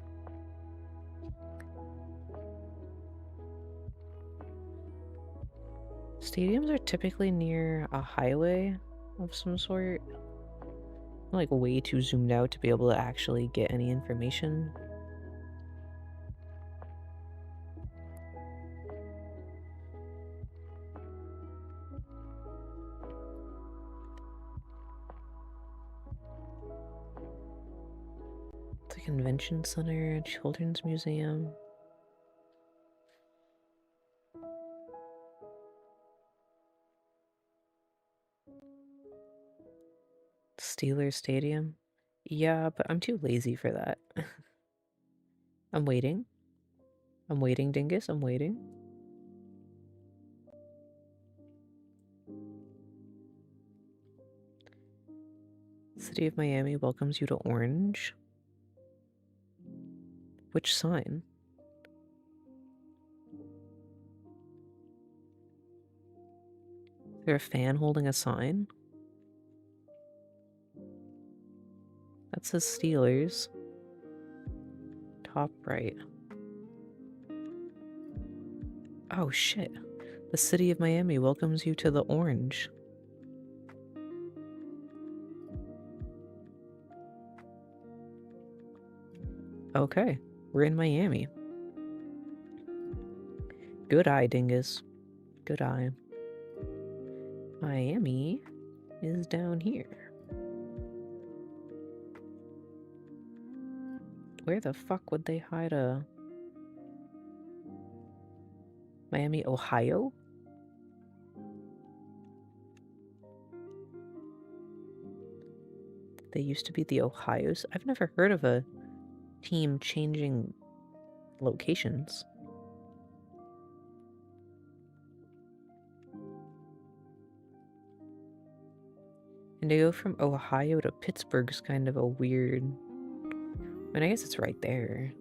Stadiums are typically near a highway of some sort. I'm like way too zoomed out to be able to actually get any information. It's a convention center, children's museum. Steelers Stadium? Yeah, but I'm too lazy for that. I'm waiting. I'm waiting, Dingus. I'm waiting. City of Miami welcomes you to Orange. Which sign? Is there a fan holding a sign? That says Steelers. Top right. Oh shit. The City of Miami welcomes you to the Orange. Okay, we're in Miami. Good eye, Dingus. Good eye. Miami is down here. Where the fuck would they hide a... Miami, Ohio? They used to be the Ohios. I've never heard of a team changing locations. And to go from Ohio to Pittsburgh's kind of a weird... I mean, I guess it's right there.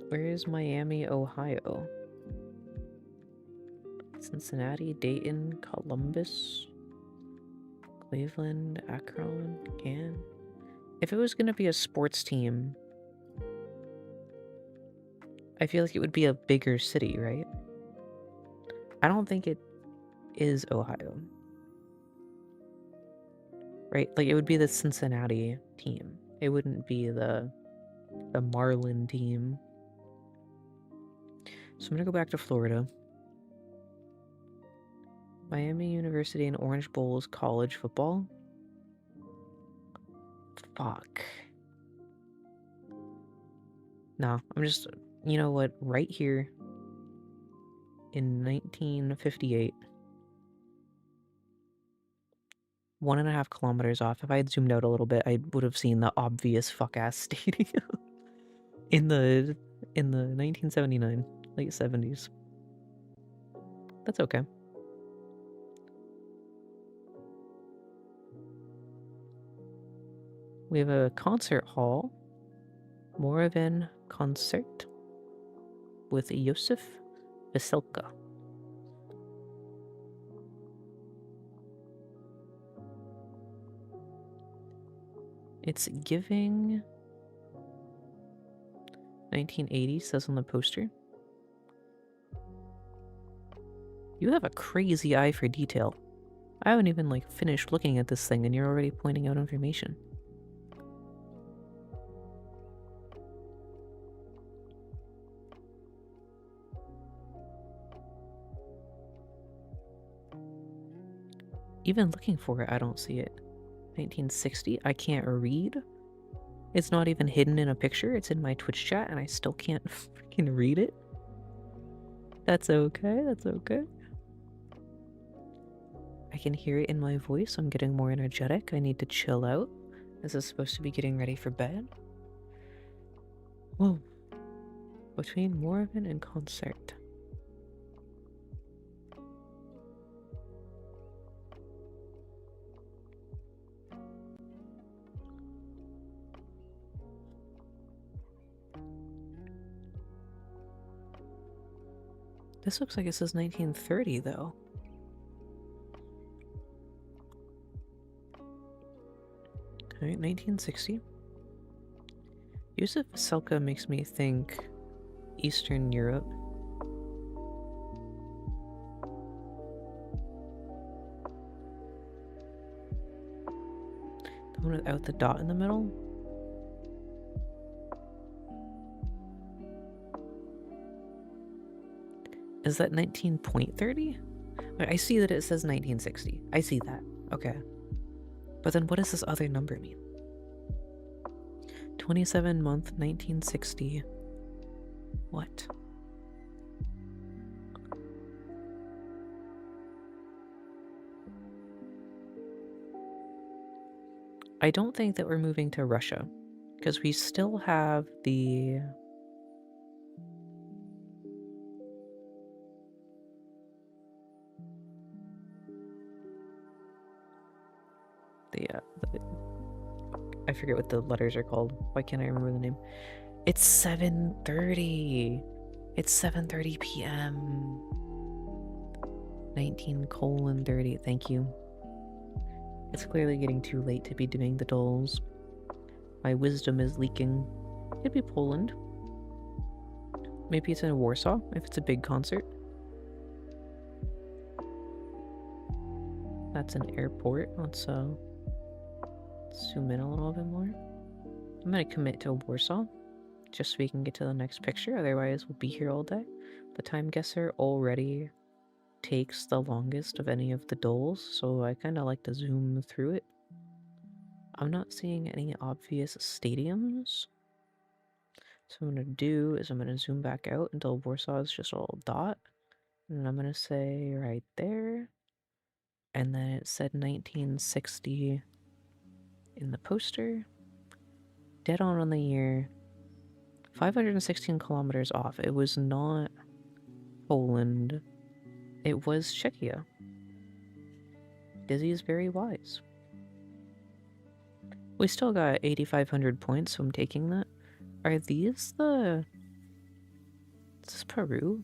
Where is Miami, Ohio? Cincinnati, Dayton, Columbus, Cleveland, Akron, Canton. If it was going to be a sports team, I feel like it would be a bigger city, right? I don't think it is Ohio. Right? Like, it would be the Cincinnati team. It wouldn't be the Marlin team. So I'm going to go back to Florida. Miami University and Orange Bowl's college football. Fuck. No, I'm just... You know what? Right here in 1958... 1.5 kilometers off. If I had zoomed out a little bit, I would have seen the obvious fuck-ass stadium in the 1979, late 70s. That's okay. We have a concert hall, Moravian Concert, with Josef Veselka. It's giving 1980, says on the poster. You have a crazy eye for detail. I haven't even like finished looking at this thing and you're already pointing out information. Even looking for it, I don't see it. 1960, I can't read. It's not even hidden in a picture. It's in my Twitch chat and I still can't freaking read it. That's okay, that's okay. I can hear it in my voice. I'm getting more energetic. I need to chill out. This is supposed to be getting ready for bed. Whoa. Between Moravian and Concert. This looks like it says 1930, though. Alright, 1960. Josef Veselka makes me think Eastern Europe. The one without the dot in the middle? Is that 19.30? I see that it says 1960. I see that. Okay. But then what does this other number mean? 27 month 1960. What? I don't think that we're moving to Russia, because we still have the... I forget what the letters are called. Why can't I remember the name? It's 7:30. It's 7:30 p.m. 19:30. Thank you. It's clearly getting too late to be doing the dolls. My wisdom is leaking. It'd be Poland. Maybe it's in Warsaw, if it's a big concert. That's an airport. Let's zoom in a little bit more. I'm gonna commit to Warsaw, just so we can get to the next picture, otherwise we'll be here all day. The Timeguessr already takes the longest of any of the dolls, so I kind of like to zoom through it. I'm not seeing any obvious stadiums. So what I'm going to do is I'm going to zoom back out until Warsaw is just a little dot. And I'm going to say right there. And then it said 1960 in the poster. Dead on the year. 516 kilometers off. It was not Poland. It was Czechia. Dizzy is very wise. We still got 8,500 points, so I'm taking that. Are these the... Is this Peru?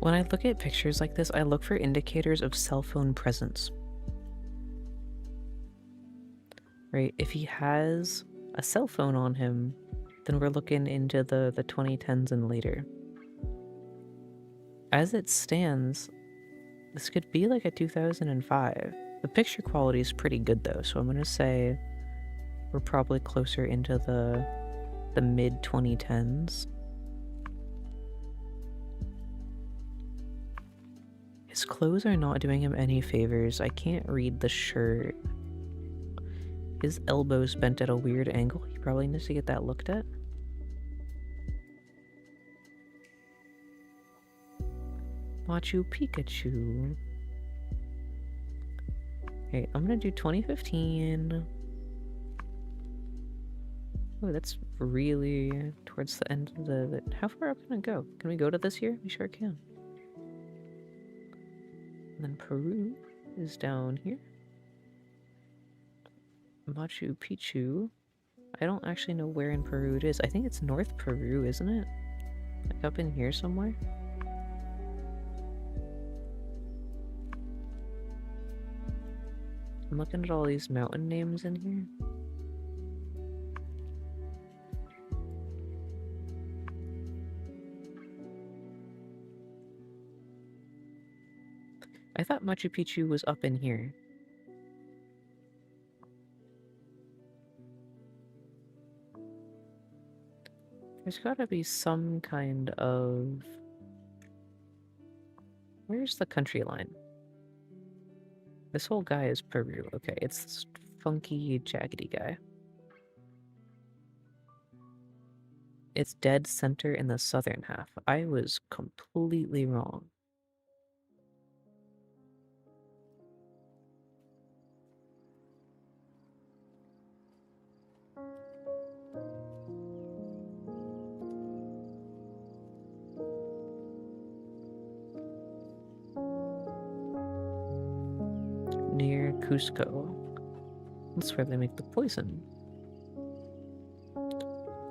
When I look at pictures like this, I look for indicators of cell phone presence. Right? If he has a cell phone on him, then we're looking into the 2010s and later. As it stands, this could be like a 2005. The picture quality is pretty good though, so I'm gonna say we're probably closer into the mid 2010s. His clothes are not doing him any favors. I can't read the shirt. His elbow's bent at a weird angle. He probably needs to get that looked at. Machu Pikachu. Okay, I'm gonna do 2015. Oh, that's really towards the end of the... How far up can I go? Can we go to this year? We sure can. And then Peru is down here. Machu Picchu. I don't actually know where in Peru it is. I think it's North Peru, isn't it? Like up in here somewhere? I'm looking at all these mountain names in here. I thought Machu Picchu was up in here. There's gotta be some kind of... Where's the country line? This whole guy is Peru. Okay, it's this funky, jaggedy guy. It's dead center in the southern half. I was completely wrong. Near Cusco. That's where they make the poison.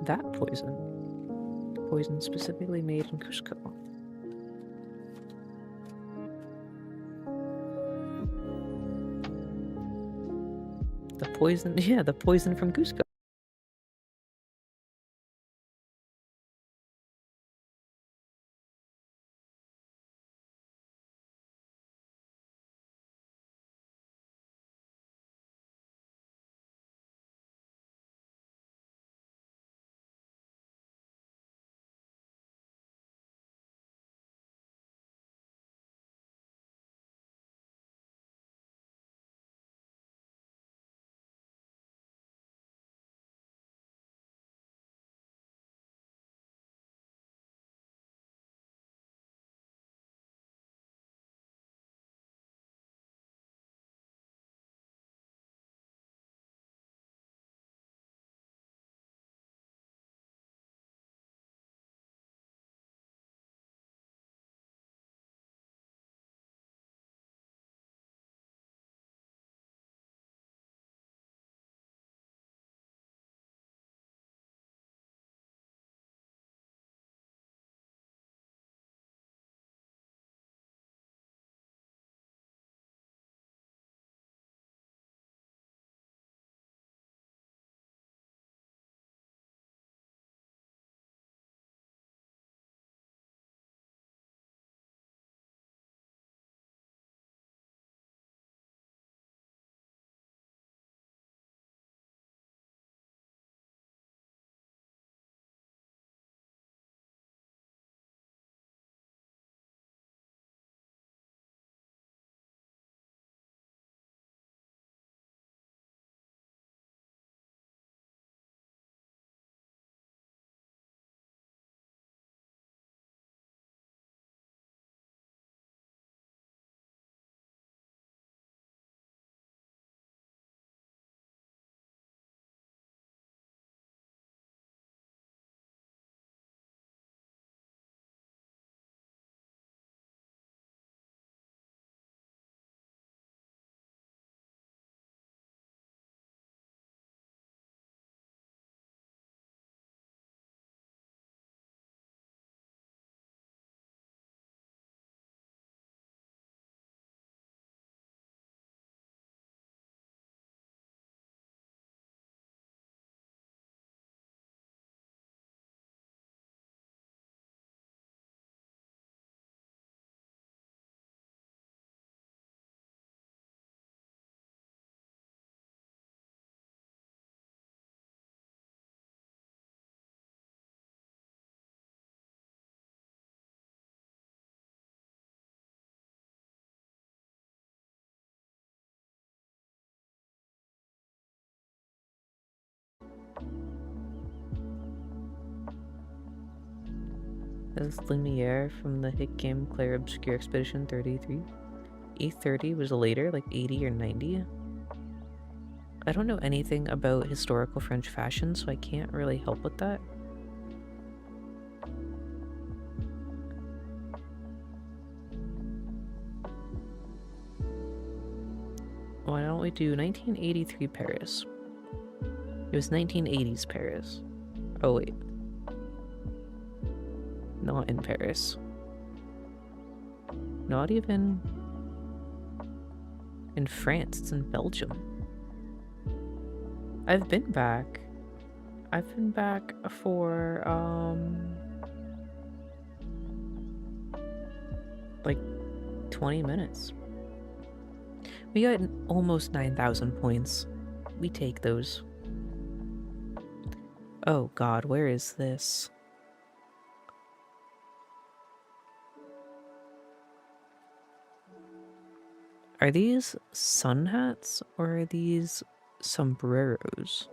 That poison. The poison specifically made in Cusco. The poison, yeah, the poison from Cusco. This is Lumiere from the hit game Claire Obscure Expedition 33. E30 was later, like 80 or 90. I don't know anything about historical French fashion, so I can't really help with that. Why don't we do 1983 Paris? It was 1980s Paris. Oh wait. Not in Paris. Not even in France, it's in Belgium. I've been back. I've been back for, like 20 minutes. We got almost 9,000 points. We take those. Oh god, where is this? Are these sun hats or are these sombreros?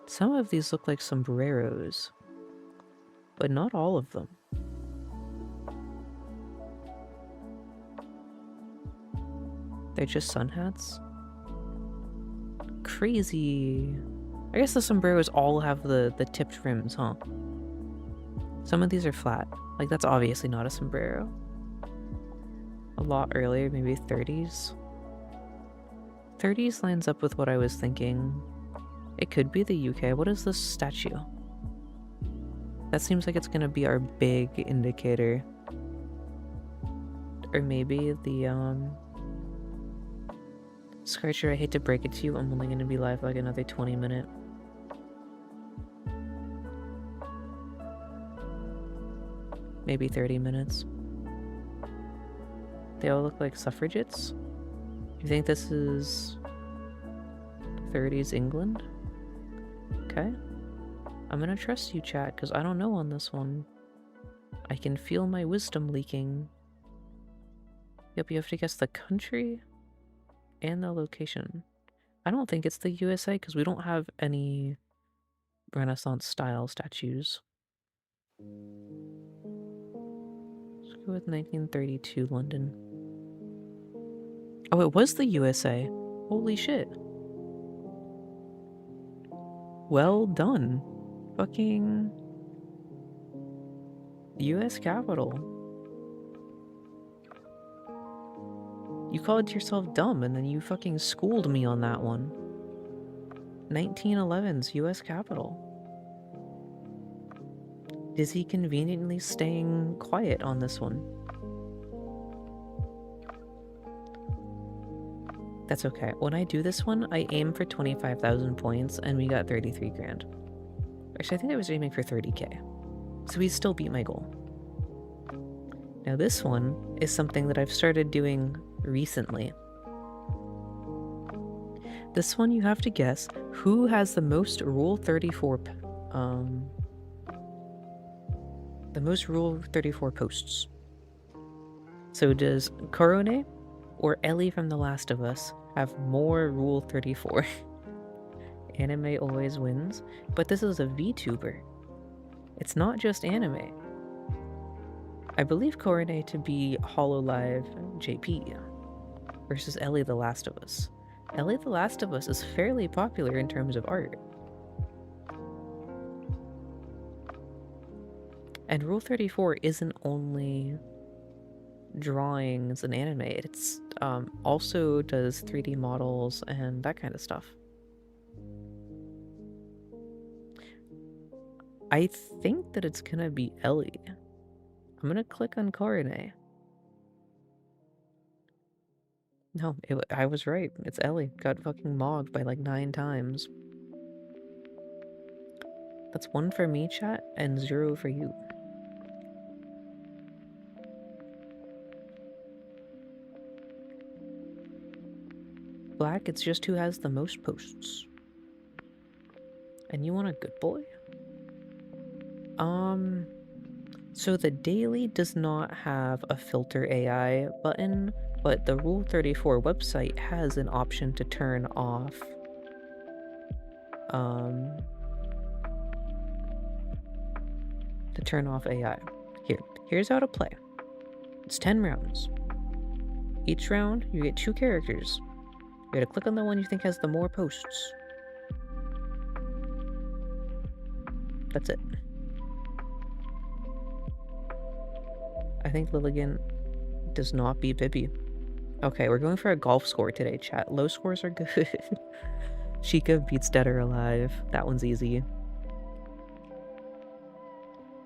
Some of these look like sombreros, but not all of them. They're just sun hats? Crazy. I guess the sombreros all have the tipped rims, huh? Some of these are flat. Like, that's obviously not a sombrero. A lot earlier, maybe 30s. 30s lines up with what I was thinking. It could be the UK. What is this statue? That seems like it's gonna be our big indicator. Or maybe the, Scarcher, I hate to break it to you, I'm only gonna be live like another 20 minutes. Maybe 30 minutes. They all look like suffragettes. You think this is 30s England? Okay. I'm gonna trust you, chat, because I don't know on this one. I can feel my wisdom leaking. Yep, you have to guess the country and the location. I don't think it's the USA because we don't have any Renaissance style statues. Let's go with 1932 London. Oh, it was the USA. Holy shit. Well done. Fucking US Capitol. You called yourself dumb and then you fucking schooled me on that one. 1911's US Capitol. Is he conveniently staying quiet on this one? That's okay. When I do this one, I aim for 25,000 points and we got 33 grand. Actually, I think I was aiming for 30k. So we still beat my goal. Now this one is something that I've started doing recently. This one you have to guess who has the most Rule 34 the most Rule 34 posts. So does Korone or Ellie from The Last of Us have more Rule 34? Anime always wins, but this is a VTuber. It's not just anime. I believe Korone to be HoloLive JP versus Ellie The Last of Us. Ellie The Last of Us is fairly popular in terms of art. And Rule 34 isn't only drawings and anime, it's also does 3D models and that kind of stuff. I think that it's gonna be Ellie. I'm gonna click on Korone. No, I was right. It's Ellie. Got fucking mogged by like 9 times. That's 1 for me, chat, and 0 for you. Black, it's just who has the most posts. And you want a good boy? So the daily does not have a filter AI button, but the Rule 34 website has an option to turn off AI. Here's how to play. It's 10 rounds. Each round, you get 2 characters. You gotta click on the one you think has the more posts. That's it. I think Lilligan does not beat Bibby. Okay, we're going for a golf score today, chat. Low scores are good. Sheikah beats Dead or Alive. That one's easy.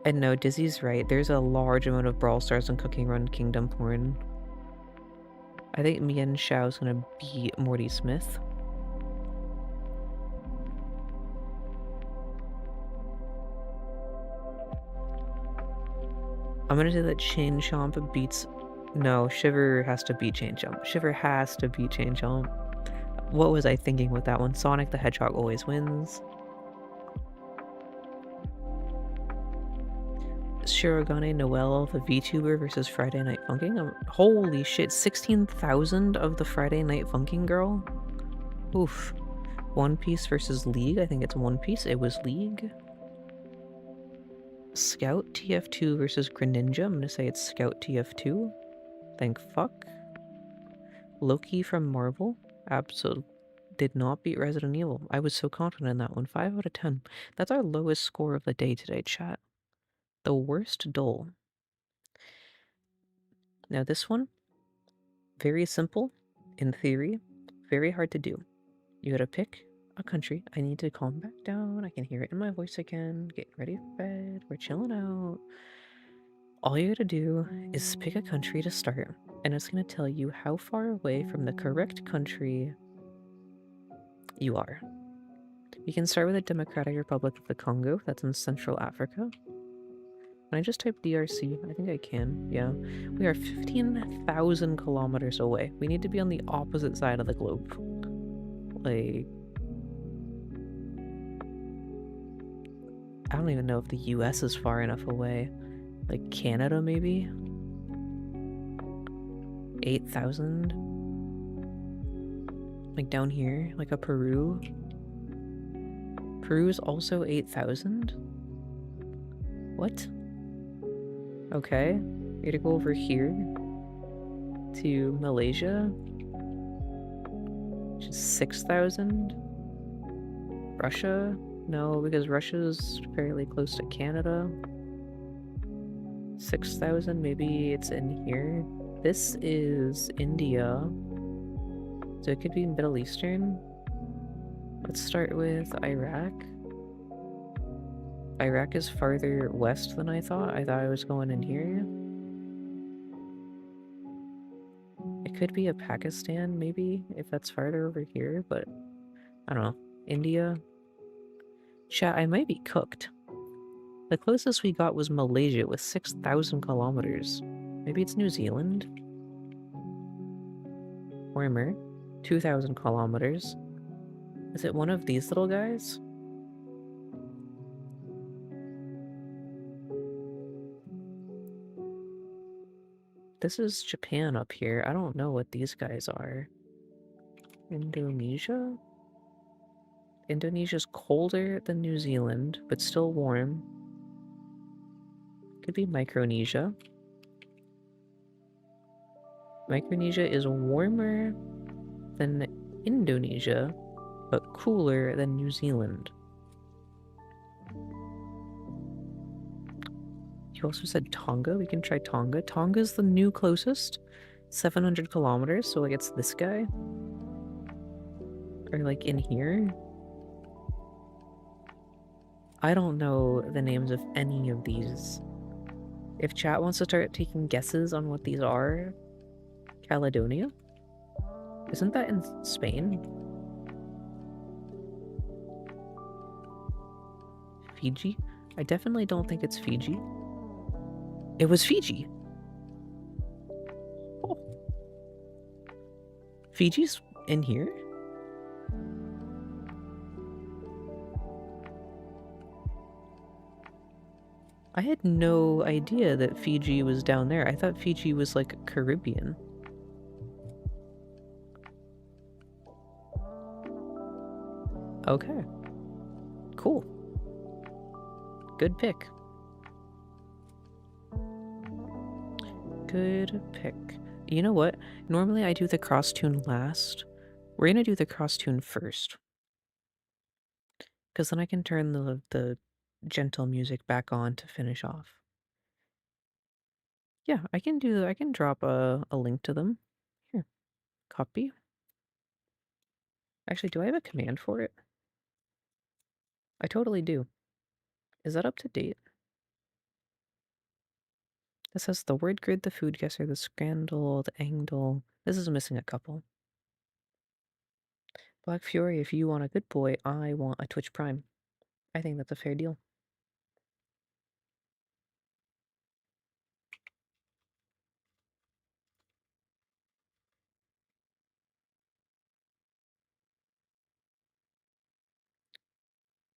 And no, Dizzy's right. There's a large amount of Brawl Stars and Cooking Run Kingdom porn. I think Mian Xiao's gonna beat Morty Smith. I'm gonna say that Chain Chomp beats... No, Shiver has to beat Chain Chomp. Shiver has to beat Chain Chomp. What was I thinking with that one? Sonic the Hedgehog always wins. Shirogane Noelle, the VTuber versus Friday Night Funking. Holy shit, 16,000 of the Friday Night Funking girl? Oof. One Piece versus League. I think it's One Piece. It was League. Scout TF2 versus Greninja. I'm gonna say it's Scout TF2. Thank fuck. Loki from Marvel. Absolutely did not beat Resident Evil. I was so confident in that one. 5 out of 10. That's our lowest score of the day today, chat. The worst duel. Now this one, very simple in theory, very hard to do. You gotta pick a country. I need to calm back down. I can hear it in my voice again. Get ready for bed. We're chilling out. All you gotta do is pick a country to start, and it's gonna tell you how far away from the correct country you are. You can start with the Democratic Republic of the Congo. That's in Central Africa. Can I just type DRC? I think I can. Yeah. We are 15,000 kilometers away. We need to be on the opposite side of the globe. Like... I don't even know if the US is far enough away. Like Canada, maybe? 8,000? Like down here? Like a Peru? Peru's also 8,000? What? Okay. We gotta go over here to Malaysia, which is 6,000. Russia? No, because Russia's fairly close to Canada. 6,000, maybe it's in here. This is India, so it could be Middle Eastern. Let's start with Iraq. Iraq is farther west than I thought. I thought I was going in here. It could be a Pakistan, maybe, if that's farther over here, but I don't know. India. Chat, I might be cooked. The closest we got was Malaysia with 6,000 kilometers. Maybe it's New Zealand? Warmer. 2,000 kilometers. Is it one of these little guys? This is Japan up here. I don't know what these guys are. Indonesia? Indonesia's colder than New Zealand, but still warm. Could be Micronesia. Micronesia is warmer than Indonesia, but cooler than New Zealand. You also said Tonga. We can try Tonga. Tonga's the new closest. 700 kilometers, so like it's this guy. Or like in here. I don't know the names of any of these. If chat wants to start taking guesses on what these are... Caledonia? Isn't that in Spain? Fiji? I definitely don't think it's Fiji. It was Fiji! Oh. Fiji's in here? I had no idea that Fiji was down there. I thought Fiji was like Caribbean. Okay. Cool. Good pick. Good pick. You know what? Normally I do the cross tune last. We're gonna do the cross tune first. Because then I can turn the gentle music back on to finish off. Yeah, I can drop a link to them. Here, copy. Actually, do I have a command for it? I totally do. Is that up to date? This has the Wordgrid, the Foodguessr, the Scrandle, the Angle. This is missing a couple. Black Fury, if you want a good boy, I want a Twitch Prime. I think that's a fair deal.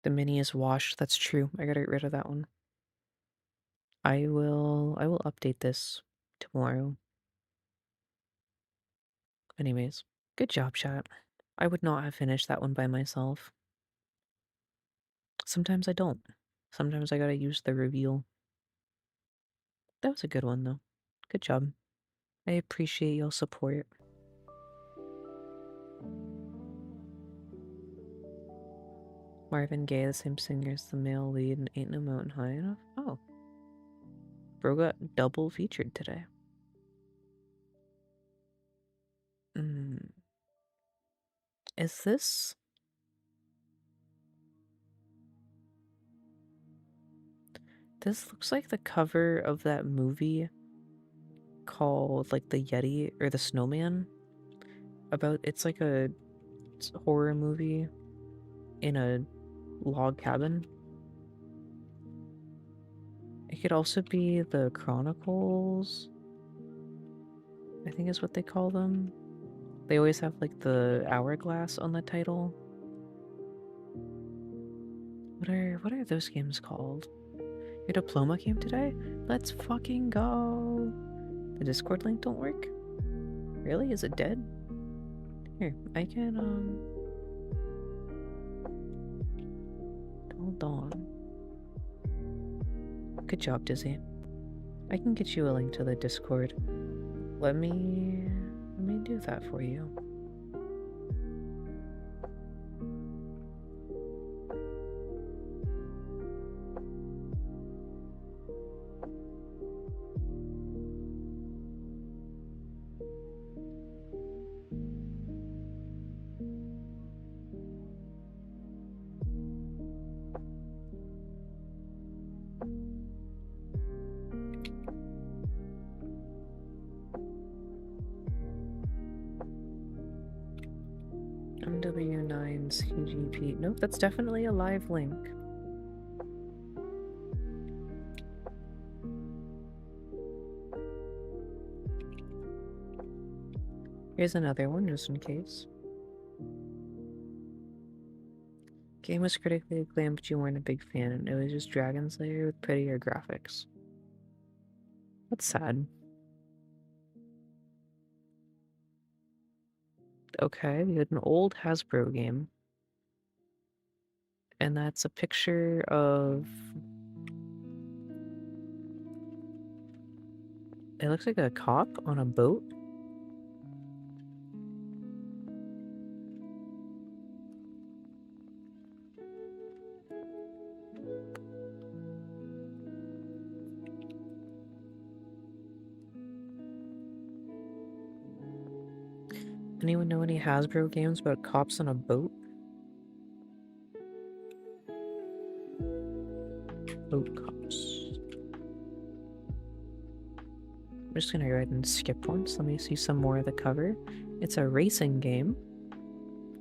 The mini is washed. That's true. I gotta get rid of that one. I will update this tomorrow. Anyways, good job, chat. I would not have finished that one by myself. Sometimes I don't. Sometimes I gotta use the reveal. That was a good one, though. Good job. I appreciate your support. Marvin Gaye, the same singer as the male lead in Ain't No Mountain High Enough? Oh. Bro got double featured today. Is this... This looks like the cover of that movie called, like, The Yeti, or The Snowman. It's like a horror movie in a log cabin. It could also be the Chronicles, I think is what they call them. They always have, like, the hourglass on the title. What are those games called? Your diploma came today? Let's fucking go! The Discord link don't work? Really? Is it dead? Here, I can, hold on. Good job, Dizzy. I can get you a link to the Discord. Let me do that for you. MW9's CGP. Nope, that's definitely a live link. Here's another one, just in case. Game was critically acclaimed, but you weren't a big fan, and it was just Dragon Slayer with prettier graphics. That's sad. Okay, we had an old Hasbro game. And that's a picture of... It looks like a cop on a boat. Anyone know any Hasbro games about cops on a boat? Boat cops. I'm just gonna go ahead and skip once. Let me see some more of the cover. It's a racing game.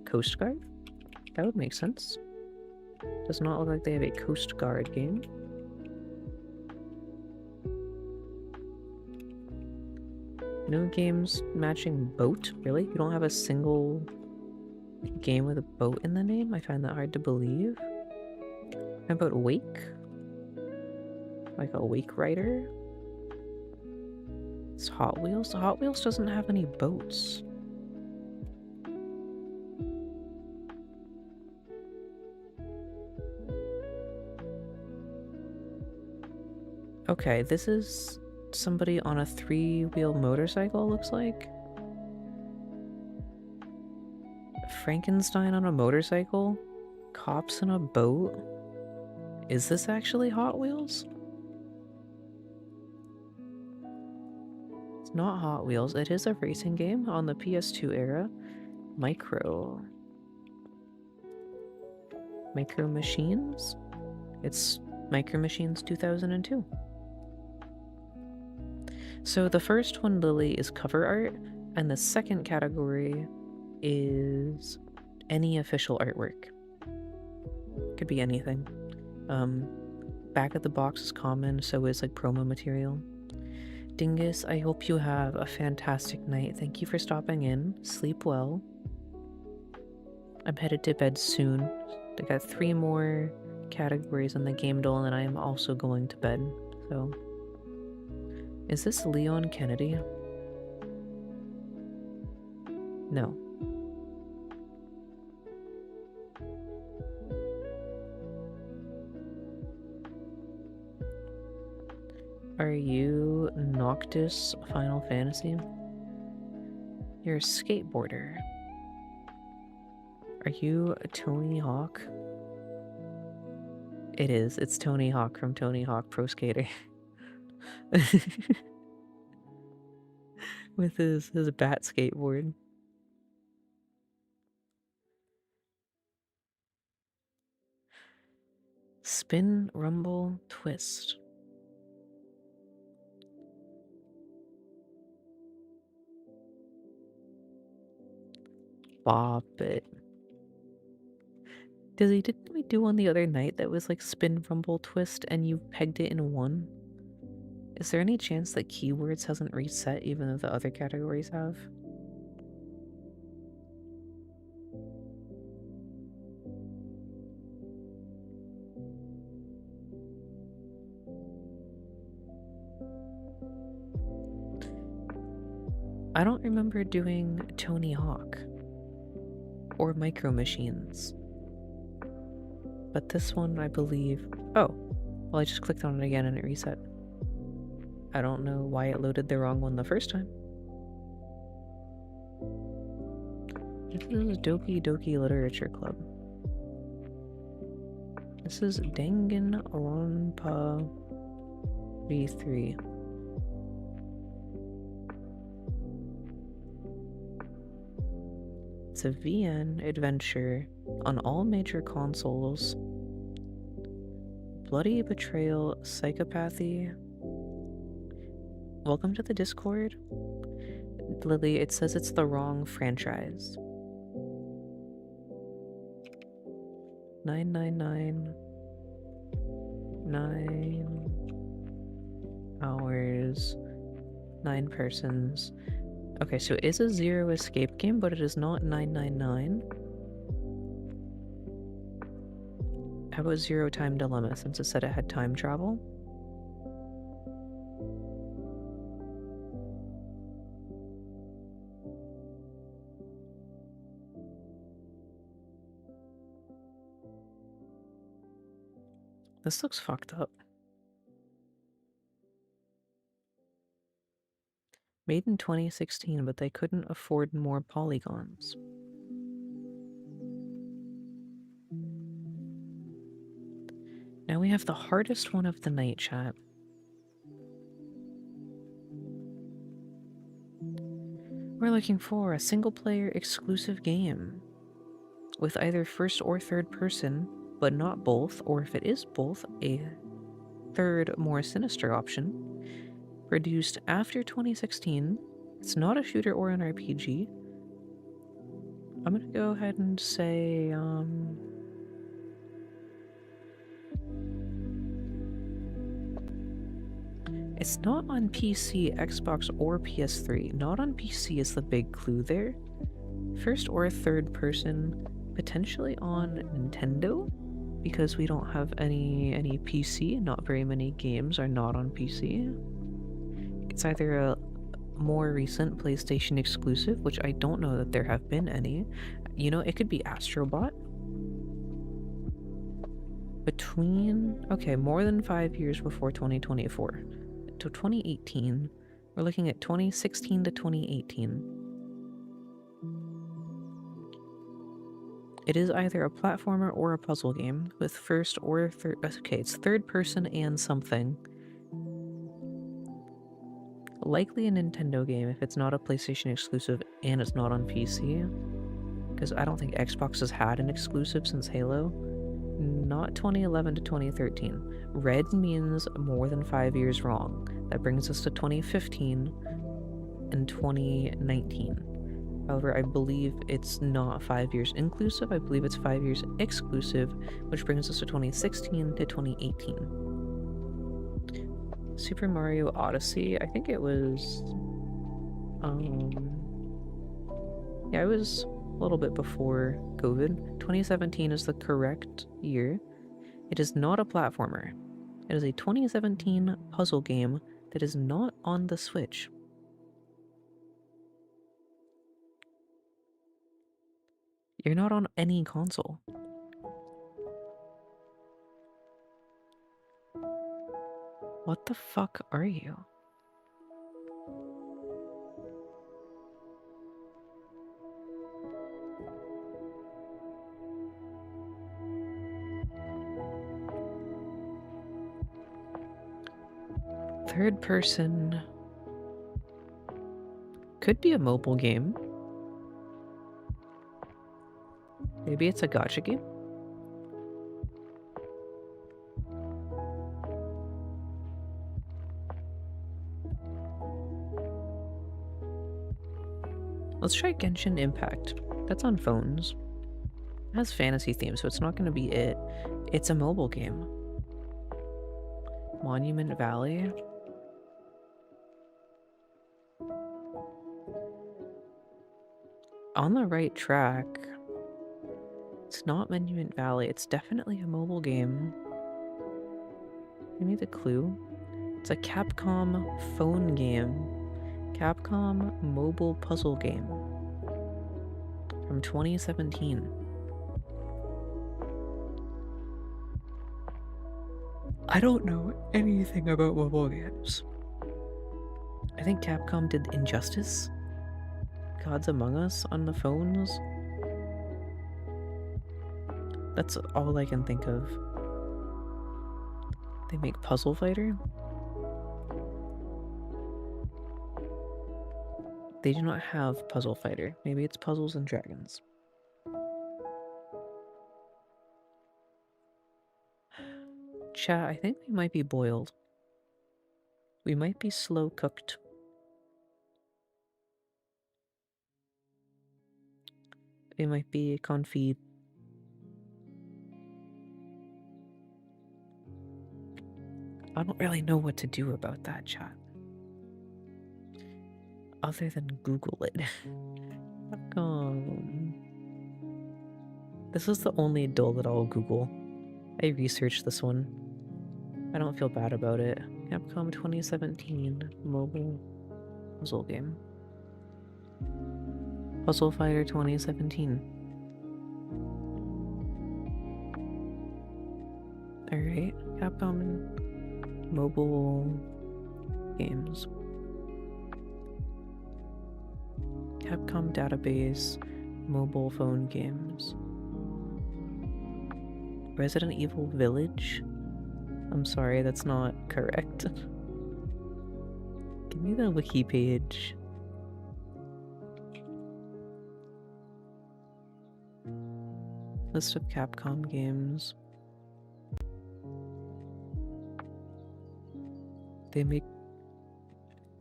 Coast Guard? That would make sense. Does not look like they have a Coast Guard game. No games matching boat? Really? You don't have a single game with a boat in the name? I find that hard to believe. How about Wake? Like a Wake Rider? It's Hot Wheels? Hot Wheels doesn't have any boats. Okay, this is somebody on a 3-wheel motorcycle, looks like. Frankenstein on a motorcycle? Cops in a boat? Is this actually Hot Wheels? It's not Hot Wheels. It is a racing game on the PS2 era. Micro Machines? It's Micro Machines 2002. So the first one, Lily, is cover art, and the second category is any official artwork. Could be anything. Back of the box is common, so is like promo material. Dingus, I hope you have a fantastic night. Thank you for stopping in. Sleep well. I'm headed to bed soon. I got 3 more categories on the Gamedle, and then I am also going to bed. So, is this Leon Kennedy? No. Are you Noctis Final Fantasy? You're a skateboarder. Are you Tony Hawk? It is. It's Tony Hawk from Tony Hawk Pro Skater. With his bat skateboard. Spin, rumble, twist. Bop it. Didn't we do one the other night that was like spin, rumble, twist, and you pegged it in one? Is there any chance that keywords hasn't reset even though the other categories have? I don't remember doing Tony Hawk or Micro Machines. But this one, I believe... Oh, well, I just clicked on it again and it reset. I don't know why it loaded the wrong one the first time. This is Doki Doki Literature Club. This is Danganronpa V3. It's a VN adventure on all major consoles. Bloody betrayal, psychopathy. Welcome to the Discord. Lily, it says it's the wrong franchise. 999. 9 hours. 9 persons. Okay, so it is a Zero Escape game, but it is not 999. How about Zero Time Dilemma, since it said it had time travel? This looks fucked up. Made in 2016, but they couldn't afford more polygons. Now we have the hardest one of the night, chat. We're looking for a single-player exclusive game with either first or third person, but not both, or if it is both, a third, more sinister option. Produced after 2016. It's not a shooter or an RPG. I'm gonna go ahead and say, it's not on PC, Xbox, or PS3. Not on PC is the big clue there. First or third person, potentially on Nintendo, because we don't have any PC. Not very many games are not on PC. It's either a more recent PlayStation exclusive, which I don't know that there have been any. You know, it could be Astrobot. Between... Okay, more than 5 years before 2024. to 2018. We're looking at 2016 to 2018. It is either a platformer or a puzzle game with first or third. Okay, it's third person and something. Likely a Nintendo game if it's not a PlayStation exclusive and it's not on PC. Because I don't think Xbox has had an exclusive since Halo. Not 2011 to 2013. Red means more than 5 years wrong. That brings us to 2015 and 2019. However, I believe it's not 5 years inclusive. I believe it's 5 years exclusive, which brings us to 2016 to 2018. Super Mario Odyssey, I think it was... yeah, it was a little bit before COVID. 2017 is the correct year. It is not a platformer. It is a 2017 puzzle game that is not on the Switch. You're not on any console. What the fuck are you? Third person. Could be a mobile game. Maybe it's a gacha game? Let's try Genshin Impact. That's on phones. It has fantasy themes, so it's not going to be it. It's a mobile game. Monument Valley. On the right track. It's not Monument Valley. It's definitely a mobile game. Give me the clue. It's a Capcom phone game. Capcom mobile puzzle game. From 2017. I don't know anything about mobile games. I think Capcom did Injustice. Gods Among Us on the phones. That's all I can think of. They make Puzzle Fighter. They do not have Puzzle Fighter. Maybe it's Puzzles and Dragons. Chat, I think we might be boiled. We might be slow cooked. We might be confit. I don't really know what to do about that, chat. Other than Google it. This is the only dull that I'll Google. I researched this one. I don't feel bad about it. Capcom 2017 mobile puzzle game. Puzzle Fighter 2017. Alright, Capcom mobile games. Capcom database, mobile phone games. Resident Evil Village? I'm sorry, that's not correct. Give me the wiki page. List of Capcom games. They make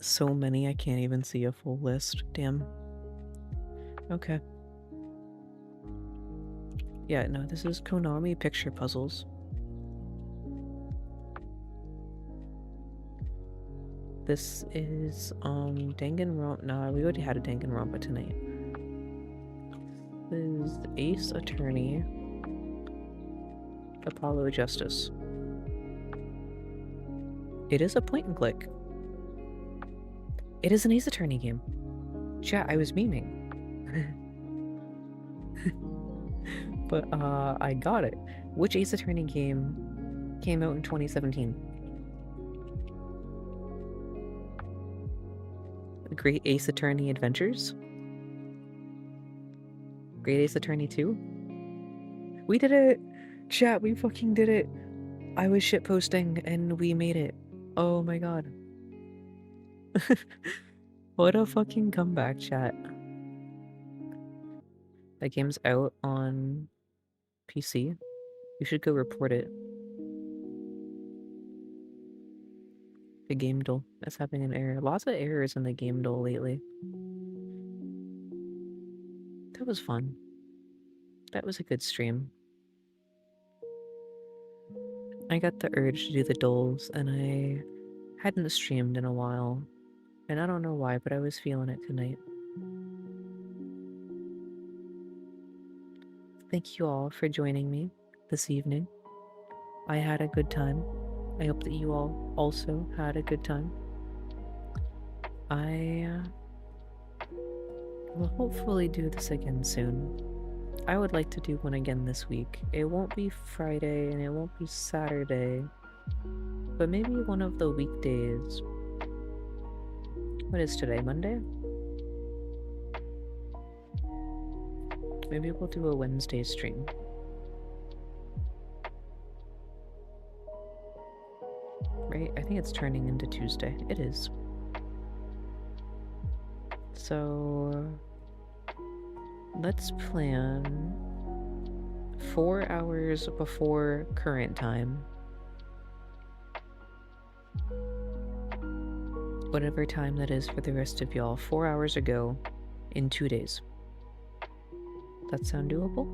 so many I can't even see a full list. Damn. Okay. Yeah, no, this is Konami Picture Puzzles. This is Danganronpa. No, we already had a Danganronpa tonight. This is Ace Attorney. Apollo Justice. It is a point and click. It is an Ace Attorney game. Chat, I was memeing. But I got it. Which Ace Attorney game came out in 2017? Great Ace Attorney Adventures. Great Ace Attorney 2. We did it! Chat, we fucking did it! I was shitposting and we made it. Oh my god. What a fucking comeback, chat. That game's out on PC. You should go report it. The Gamedle. That's having an error. Lots of errors in the Gamedle lately. That was fun. That was a good stream. I got the urge to do the Dles, and I hadn't streamed in a while. And I don't know why, but I was feeling it tonight. Thank you all for joining me this evening. I had a good time. I hope that you all also had a good time. I will hopefully do this again soon. I would like to do one again this week. It won't be Friday and it won't be Saturday, but maybe one of the weekdays. What is today, Monday? Maybe we'll do a Wednesday stream. Right? I think it's turning into Tuesday. It is. So let's plan 4 hours before current time. Whatever time that is for the rest of y'all. 4 hours ago in 2 days. That sound doable?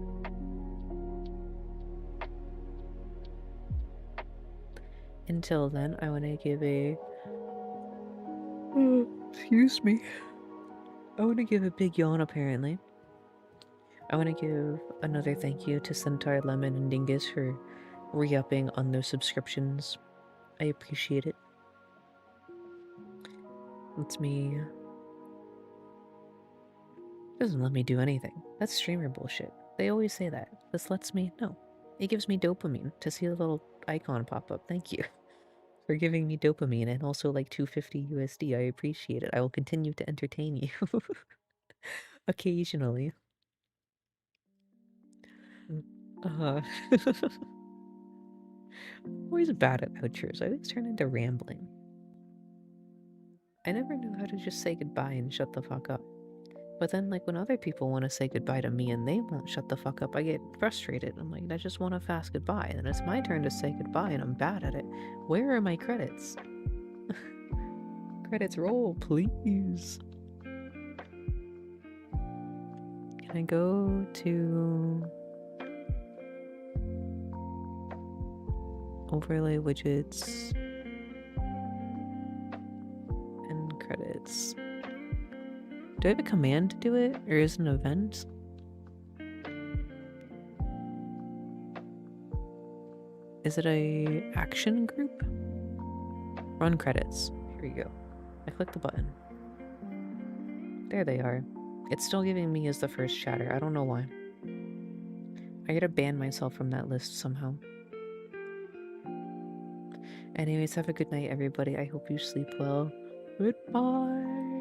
Until then, I want to give a... excuse me. I want to give a big yawn, apparently. I want to give another thank you to Centaur, Lemon, and Dingus for re-upping on those subscriptions. I appreciate it. Lets me... doesn't let me do anything. That's streamer bullshit. They always say that. This lets me... no. It gives me dopamine to see the little icon pop up. Thank you for giving me dopamine and also like 250 USD. I appreciate it. I will continue to entertain you. Occasionally. Always bad at outros. I always turn into rambling. I never know how to just say goodbye and shut the fuck up. But then, like, when other people want to say goodbye to me and they won't shut the fuck up, I get frustrated. I'm like, I just want a fast goodbye. And then it's my turn to say goodbye and I'm bad at it. Where are my credits? Credits roll, please. Can I go to... overlay widgets and credits? Do I have a command to do it, or is it an event? Is it a action group? Run credits. Here we go. I click the button. There they are. It's still giving me as the first chatter. I don't know why. I gotta ban myself from that list somehow. Anyways, have a good night, everybody. I hope you sleep well. Goodbye.